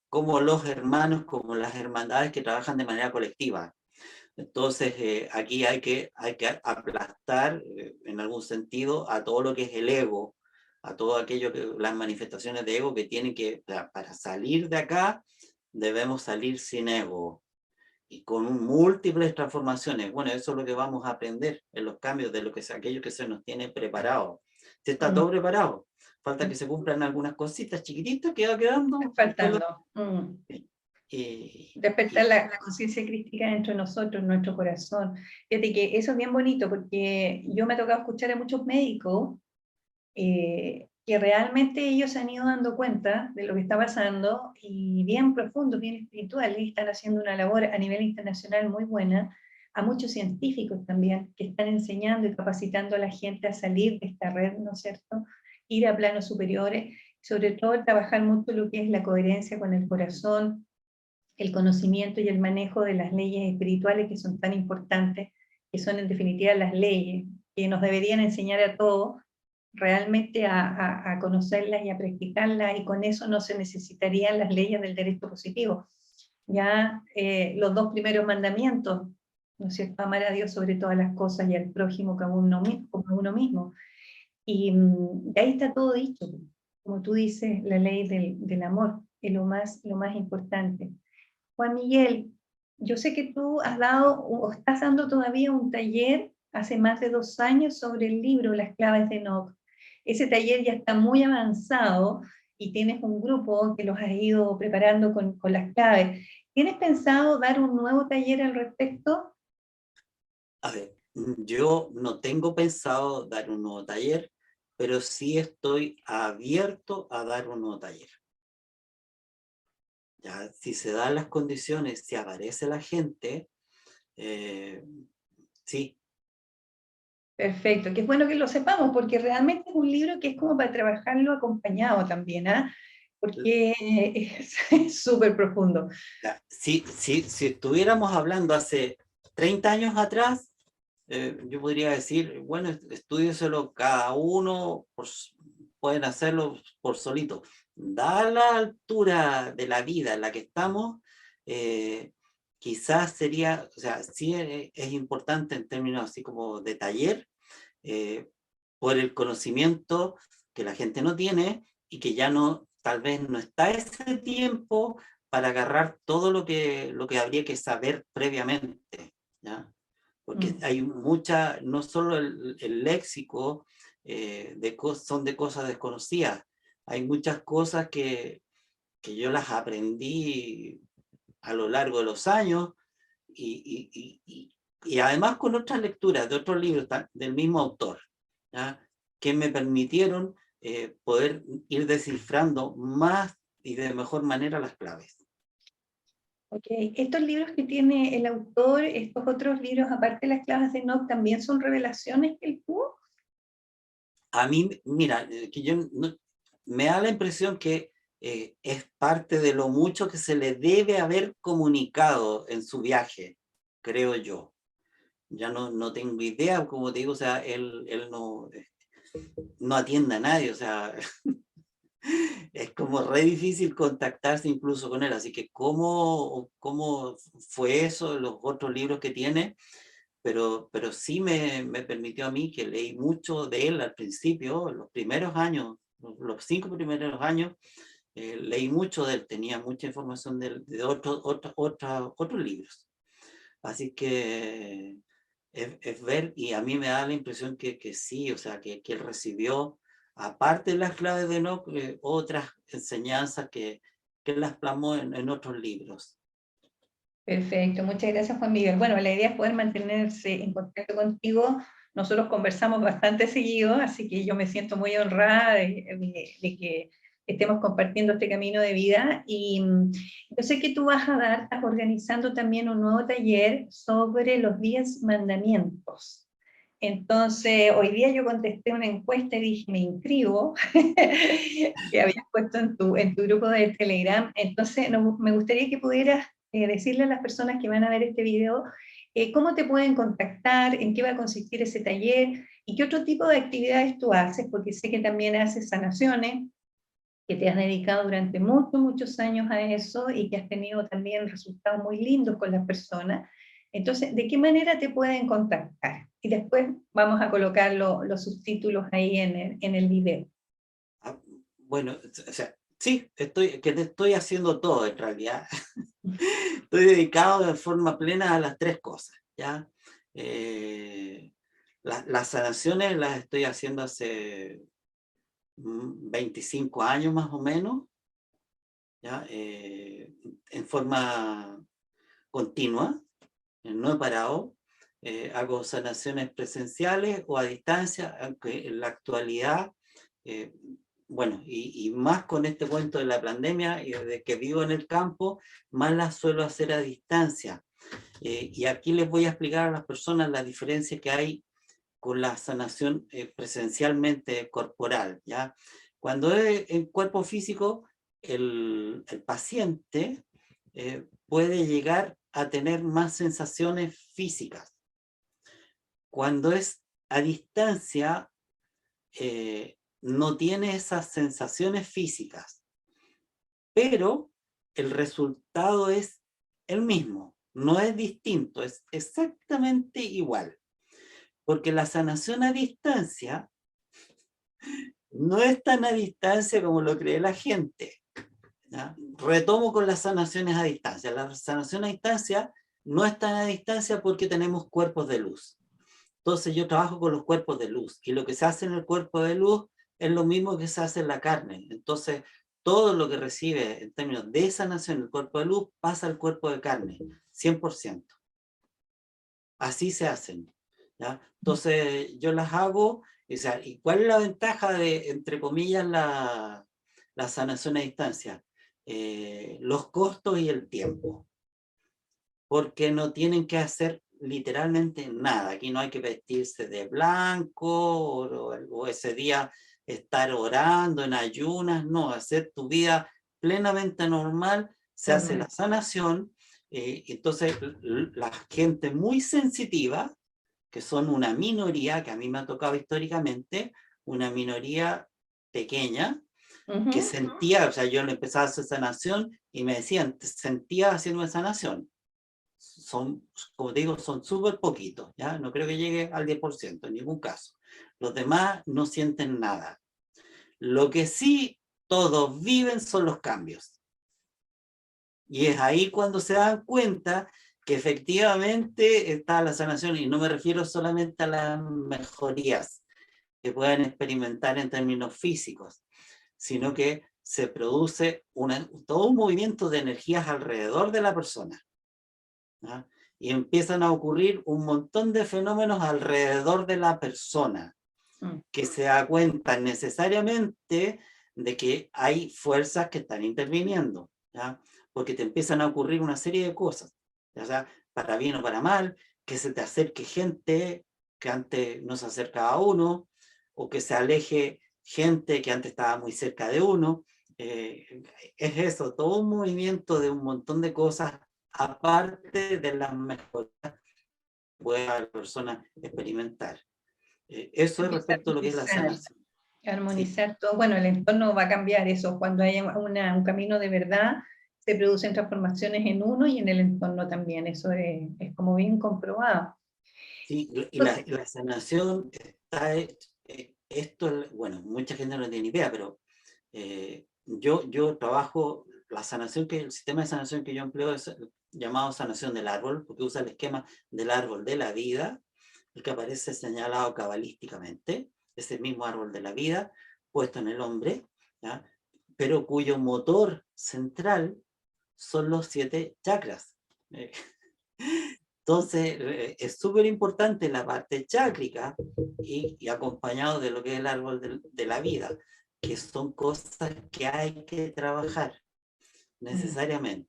como los hermanos, como las hermandades que trabajan de manera colectiva. Entonces, aquí hay que aplastar, en algún sentido, a todo lo que es el ego, a todo aquello que las manifestaciones de ego que tienen que, para salir de acá, debemos salir sin ego y con múltiples transformaciones. Bueno, eso es lo que vamos a aprender en los cambios de lo que es aquello que se nos tiene preparado. Se está todo preparado. Falta que se cumplan algunas cositas chiquititas que va quedando. Faltando. Mm. Despertar la conciencia crítica dentro de nosotros, en nuestro corazón. Fíjate que eso es bien bonito, porque yo me ha tocado escuchar a muchos médicos que realmente ellos se han ido dando cuenta de lo que está pasando, y bien profundos, bien espirituales, y están haciendo una labor a nivel internacional muy buena, a muchos científicos también, que están enseñando y capacitando a la gente a salir de esta red, ¿no es cierto? Ir a planos superiores, sobre todo trabajar mucho lo que es la coherencia con el corazón, el conocimiento y el manejo de las leyes espirituales que son tan importantes, que son en definitiva las leyes, que nos deberían enseñar a todos realmente a conocerlas y a practicarlas, y con eso no se necesitarían las leyes del derecho positivo. Ya los dos primeros mandamientos, ¿no es cierto? Amar a Dios sobre todas las cosas y al prójimo como a uno mismo. Y ahí está todo dicho, como tú dices, la ley del amor es lo más importante. Juan Miguel, yo sé que tú has dado o estás dando todavía un taller hace más de 2 años sobre el libro Las claves de Enoch. Ese taller ya está muy avanzado y tienes un grupo que los has ido preparando con las claves. ¿Tienes pensado dar un nuevo taller al respecto? A ver, yo no tengo pensado dar un nuevo taller, pero sí estoy abierto a dar un nuevo taller. Ya, si se dan las condiciones, si aparece la gente, sí. Perfecto, que es bueno que lo sepamos, porque realmente es un libro que es como para trabajarlo acompañado también, ¿ah? Porque es súper profundo. Ya, si estuviéramos hablando hace 30 años atrás, yo podría decir, bueno, estúdieselo cada uno, pueden hacerlo por solito. Dada la altura de la vida en la que estamos, quizás sería, o sea, sí es importante en términos así como de taller, por el conocimiento que la gente no tiene y que ya no, tal vez no está ese tiempo para agarrar todo lo que habría que saber previamente, ¿ya? Porque hay mucha, no solo el léxico son de cosas desconocidas, hay muchas cosas que yo las aprendí a lo largo de los años y además con otras lecturas de otros libros del mismo autor, ¿ya? Que me permitieron poder ir descifrando más y de mejor manera las claves. Ok, estos libros que tiene el autor, estos otros libros, aparte de las claves de Enoch, ¿también son revelaciones que él tuvo? A mí, mira, que me da la impresión que es parte de lo mucho que se le debe haber comunicado en su viaje, creo yo. Ya no tengo idea, como te digo, o sea, él no atiende a nadie, o sea, es como re difícil contactarse incluso con él, así que cómo fue eso, los otros libros que tiene, pero sí me permitió a mí, que leí mucho de él al principio, los primeros años, los 5 primeros años, leí mucho de él, tenía mucha información de otros libros. Así que es ver, y a mí me da la impresión que sí, o sea, que él recibió, aparte de las claves de Enoch, otras enseñanzas que las plasmó en otros libros. Perfecto, muchas gracias Juan Miguel. Bueno, la idea es poder mantenerse en contacto contigo. Nosotros conversamos bastante seguido, así que yo me siento muy honrada de que estemos compartiendo este camino de vida. Y yo sé que tú estás organizando también un nuevo taller sobre los 10 mandamientos. Entonces, hoy día yo contesté una encuesta y dije, me inscribo, que habías puesto en tu grupo de Telegram. Entonces, me gustaría que pudieras decirle a las personas que van a ver este video cómo te pueden contactar, en qué va a consistir ese taller y qué otro tipo de actividades tú haces, porque sé que también haces sanaciones, que te has dedicado durante muchos, muchos años a eso y que has tenido también resultados muy lindos con las personas. Entonces, ¿de qué manera te pueden contactar? Y después vamos a colocar los subtítulos ahí en el video. Ah, bueno, o sea, sí, estoy haciendo todo en realidad. Estoy dedicado de forma plena a las tres cosas, ¿ya? Las sanaciones las estoy haciendo hace 25 años más o menos, ¿ya? En forma continua, no he parado. Hago sanaciones presenciales o a distancia, aunque en la actualidad, eh, bueno, y más con este cuento de la pandemia y desde que vivo en el campo, más las suelo hacer a distancia. Y aquí les voy a explicar a las personas la diferencia que hay con la sanación presencialmente corporal, ¿ya? Cuando es en cuerpo físico, el paciente puede llegar a tener más sensaciones físicas. Cuando es a distancia, no tiene esas sensaciones físicas, pero el resultado es el mismo, no es distinto, es exactamente igual, porque la sanación a distancia no es tan a distancia como lo cree la gente, ¿ya? Retomo con las sanaciones a distancia. La sanación a distancia no es tan a distancia porque tenemos cuerpos de luz. Entonces yo trabajo con los cuerpos de luz y lo que se hace en el cuerpo de luz es lo mismo que se hace en la carne. Entonces todo lo que recibe en términos de sanación el cuerpo de luz pasa al cuerpo de carne, 100%. Así se hacen, ¿ya? Entonces yo las hago, o sea, ¿y cuál es la ventaja de, entre comillas, la sanación a distancia? Los costos y el tiempo, porque no tienen que hacer literalmente nada. Aquí no hay que vestirse de blanco o ese día estar orando en ayunas, no, hacer tu vida plenamente normal, se hace la sanación. Entonces la gente muy sensitiva, que son una minoría, que a mí me ha tocado históricamente, una minoría pequeña, que sentía, o sea, yo le empezaba a hacer sanación y me decían, "Te sentía haciendo sanación". Son, como te digo, son súper poquitos, ¿ya? No creo que llegue al 10% en ningún caso. Los demás no sienten nada. Lo que sí todos viven son los cambios. Y es ahí cuando se dan cuenta que efectivamente está la sanación, y no me refiero solamente a las mejorías que puedan experimentar en términos físicos, sino que se produce todo un movimiento de energías alrededor de la persona, ¿no? Y empiezan a ocurrir un montón de fenómenos alrededor de la persona, que se da cuenta necesariamente de que hay fuerzas que están interviniendo, ¿ya? Porque te empiezan a ocurrir una serie de cosas, ya sea para bien o para mal, que se te acerque gente que antes no se acercaba a uno, o que se aleje gente que antes estaba muy cerca de uno. Es eso, todo un movimiento de un montón de cosas, aparte de las mejoras que puede la persona experimentar. Eso es Empieza a respecto a lo que es la armonizar, sanación. Sí, armonizar todo. Bueno, el entorno va a cambiar eso. Cuando haya un camino de verdad, se producen transformaciones en uno y en el entorno también. Eso es como bien comprobado. sí, y Entonces, la sanación está, esto, bueno, mucha gente no tiene idea, pero yo trabajo, el sistema de sanación que yo empleo es llamado sanación del árbol, porque usa el esquema del árbol de la vida, el que aparece señalado cabalísticamente, ese mismo árbol de la vida, puesto en el hombre, ¿ya? Pero cuyo motor central son los 7 chakras. Eh, Entonces, es súper importante la parte chácrica y acompañado de lo que es el árbol de la vida, que son cosas que hay que trabajar necesariamente.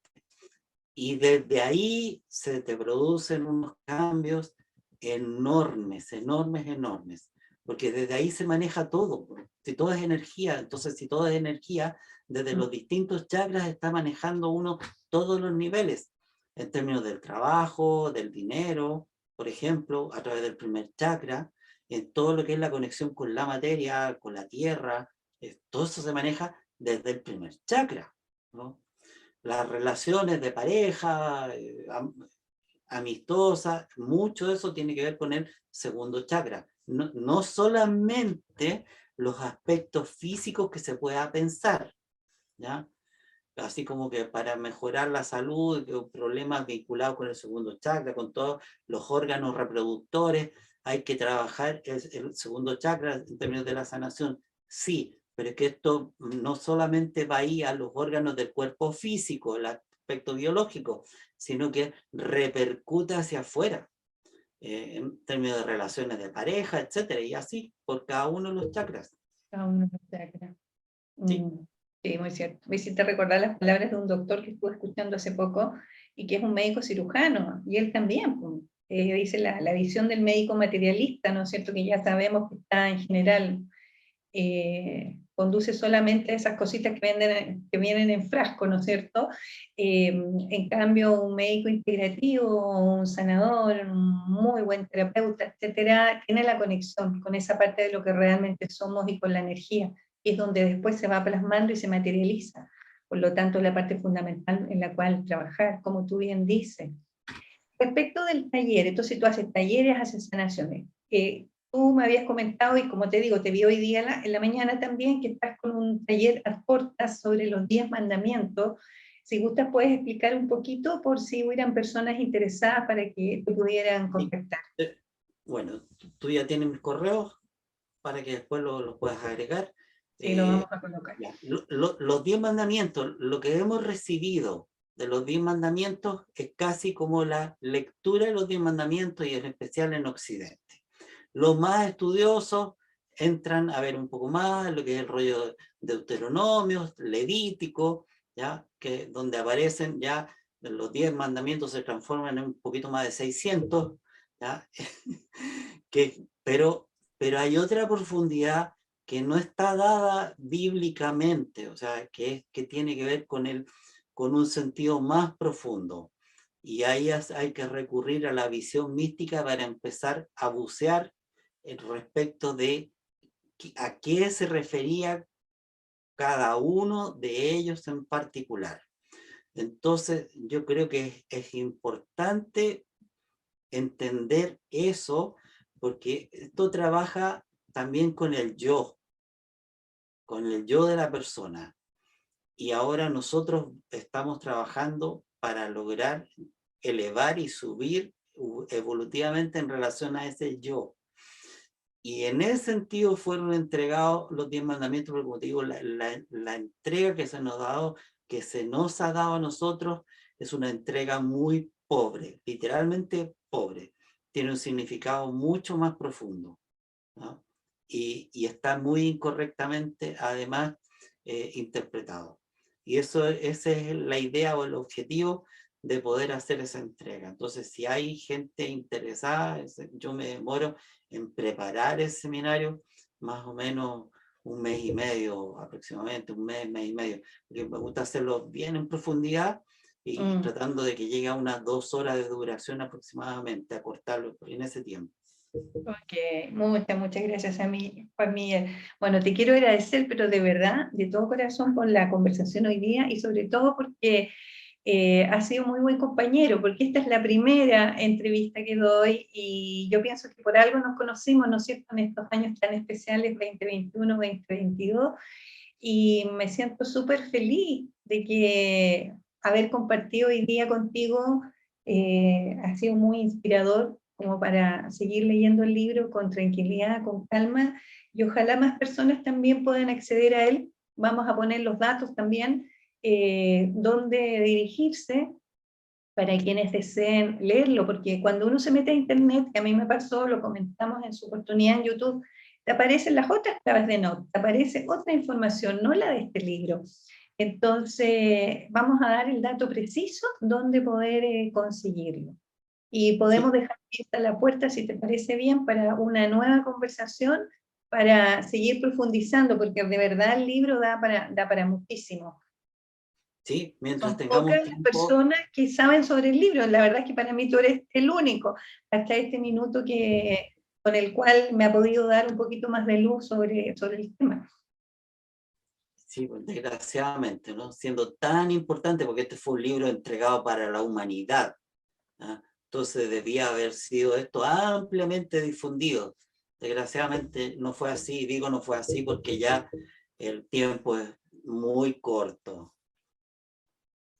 Y desde ahí se te producen unos cambios enormes, enormes, enormes, porque desde ahí se maneja todo. Si todo es energía, entonces si todo es energía, desde los distintos chakras está manejando uno todos los niveles, en términos del trabajo, del dinero, por ejemplo, a través del primer chakra, en todo lo que es la conexión con la materia, con la tierra, todo eso se maneja desde el primer chakra, ¿no? Las relaciones de pareja, amistosas, mucho de eso tiene que ver con el segundo chakra. No, no solamente los aspectos físicos que se pueda pensar, ¿ya? Así como que para mejorar la salud, problemas vinculados con el segundo chakra, con todos los órganos reproductores, hay que trabajar el segundo chakra en términos de la sanación. Sí, pero es que esto no solamente va ahí a los órganos del cuerpo físico, el aspecto biológico, sino que repercute hacia afuera, en términos de relaciones de pareja, etcétera, y así por cada uno de los chakras. Cada uno de los chakras. ¿Sí? Sí, muy cierto. Me hiciste recordar las palabras de un doctor que estuve escuchando hace poco y que es un médico cirujano, y él también pues, dice la visión del médico materialista, ¿no es cierto? Que ya sabemos que está en general, conduce solamente a esas cositas que vienen en frasco, ¿no es cierto? En cambio, un médico integrativo, un sanador, un muy buen terapeuta, etcétera, tiene la conexión con esa parte de lo que realmente somos y con la energía, y es donde después se va plasmando y se materializa. Por lo tanto, la parte fundamental en la cual trabajar, como tú bien dices. Respecto del taller, entonces tú haces talleres, haces sanaciones. Tú me habías comentado, y como te digo, te vi hoy día en la mañana también, que estás con un taller a cortas sobre los 10 mandamientos. Si gustas, puedes explicar un poquito por si hubieran personas interesadas para que te pudieran Y, contactar. bueno, tú ya tienes mis correos para que después los puedas agregar. Sí, lo vamos a colocar. Ya, los 10 mandamientos, lo que hemos recibido de los 10 mandamientos es casi como la lectura de los 10 mandamientos, y en especial en Occidente. Los más estudiosos entran a ver un poco más lo que es el rollo de Deuteronomio, Levítico, ¿ya? Que donde aparecen ya los 10 mandamientos, se transforman en un poquito más de 600, ¿ya? pero hay otra profundidad que no está dada bíblicamente, o sea, que tiene que ver con un sentido más profundo. Y ahí hay que recurrir a la visión mística para empezar a bucear respecto de a qué se refería cada uno de ellos en particular. Entonces, yo creo que es importante entender eso, porque esto trabaja también con el yo de la persona. Y ahora nosotros estamos trabajando para lograr elevar y subir evolutivamente en relación a ese yo. Y en ese sentido fueron entregados los 10 mandamientos, porque como te digo, la entrega que se nos ha dado, que se nos ha dado a nosotros, es una entrega muy pobre, literalmente pobre. Tiene un significado mucho más profundo, ¿no? Y está muy incorrectamente, además, interpretado. Y esa es la idea o el objetivo de poder hacer esa entrega. Entonces, si hay gente interesada, yo me demoro en preparar el seminario más o menos un mes y medio, aproximadamente un mes, mes y medio, porque me gusta hacerlo bien en profundidad y tratando de que llegue a unas 2 horas de duración aproximadamente, acortarlo en ese tiempo. Ok, muchas gracias a mí, Juan Miguel. Bueno, te quiero agradecer, pero de verdad, de todo corazón, por la conversación hoy día, y sobre todo porque has sido muy buen compañero, porque esta es la primera entrevista que doy y yo pienso que por algo nos conocimos, ¿no es cierto?, en estos años tan especiales, 2021, 2022, y me siento súper feliz de que haber compartido hoy día contigo ha sido muy inspirador como para seguir leyendo el libro con tranquilidad, con calma, y ojalá más personas también puedan acceder a él. Vamos a poner los datos también, dónde dirigirse para quienes deseen leerlo, porque cuando uno se mete a internet, que a mí me pasó, lo comentamos en su oportunidad en YouTube, te aparecen las otras claves de Note, te aparece otra información, no la de este libro. Entonces, vamos a dar el dato preciso donde poder conseguirlo. Y podemos Sí. dejar abierta la puerta, si te parece bien, para una nueva conversación, para seguir profundizando, porque de verdad el libro da para muchísimo. Sí, mientras Son tengamos pocas las tiempo. personas que saben sobre el libro. La verdad es que para mí tú eres el único hasta este minuto con el cual me ha podido dar un poquito más de luz sobre el tema. Sí, pues, desgraciadamente, ¿no? Siendo tan importante, porque este fue un libro entregado para la humanidad, ¿ah? Entonces debía haber sido esto ampliamente difundido. Desgraciadamente no fue así, digo no fue así porque ya el tiempo es muy corto.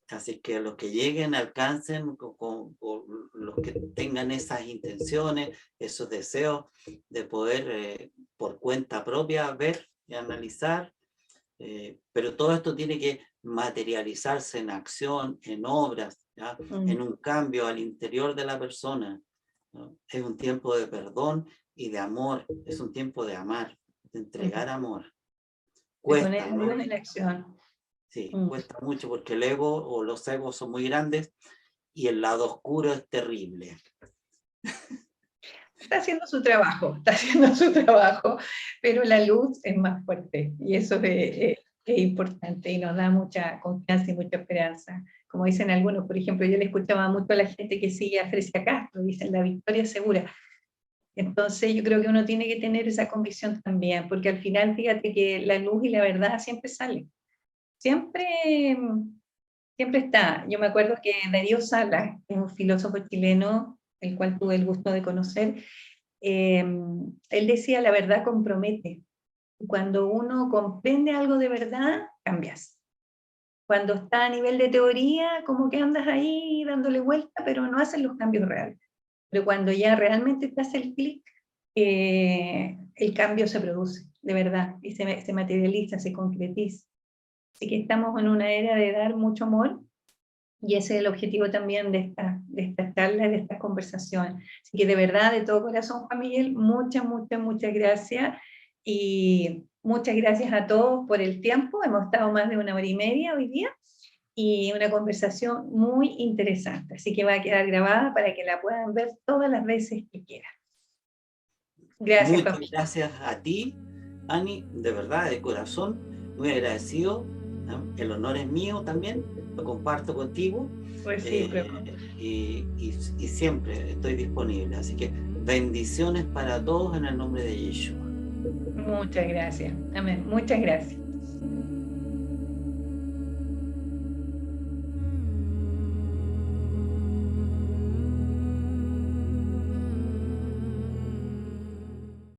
Así que los que lleguen, alcancen, con los que tengan esas intenciones, esos deseos de poder por cuenta propia ver y analizar, Pero todo esto tiene que materializarse en acción, en obras, ¿ya? En un cambio al interior de la persona, ¿no? Es un tiempo de perdón y de amor, es un tiempo de amar, de entregar amor. De poner Cuesta, a Dios ¿no? en la acción. Sí, cuesta mucho porque el ego o los egos son muy grandes y el lado oscuro es terrible. Está haciendo su trabajo, está haciendo su trabajo, pero la luz es más fuerte y eso es importante y nos da mucha confianza y mucha esperanza. Como dicen algunos, por ejemplo, yo le escuchaba mucho a la gente que sigue a Frecia Castro, dicen la victoria segura. Entonces yo creo que uno tiene que tener esa convicción también, porque al final fíjate que la luz y la verdad siempre salen. Siempre, siempre está. Yo me acuerdo que Darío Salas, que es un filósofo chileno, el cual tuve el gusto de conocer, él decía, la verdad compromete. Cuando uno comprende algo de verdad, cambias. Cuando está a nivel de teoría, como que andas ahí dándole vuelta, pero no haces los cambios reales. Pero cuando ya realmente te hace el clic, el cambio se produce, de verdad, y se materializa, se concretiza. Así que estamos en una era de dar mucho amor, y ese es el objetivo también de esta charla, de esta conversación. Así que de verdad, de todo corazón, Juan Miguel, muchas, muchas, muchas gracias. Y muchas gracias a todos por el tiempo. Hemos estado más de 1 hora y media hoy día y una conversación muy interesante. Así que va a quedar grabada para que la puedan ver todas las veces que quieran. Gracias, Juan Muchas Miguel. gracias a ti, Ani, de verdad, de corazón, muy agradecido. ¿No? El honor es mío también, lo comparto contigo. Recíproco. Y siempre estoy disponible. Así que bendiciones para todos en el nombre de Yeshua. Muchas gracias. Amén. Muchas gracias.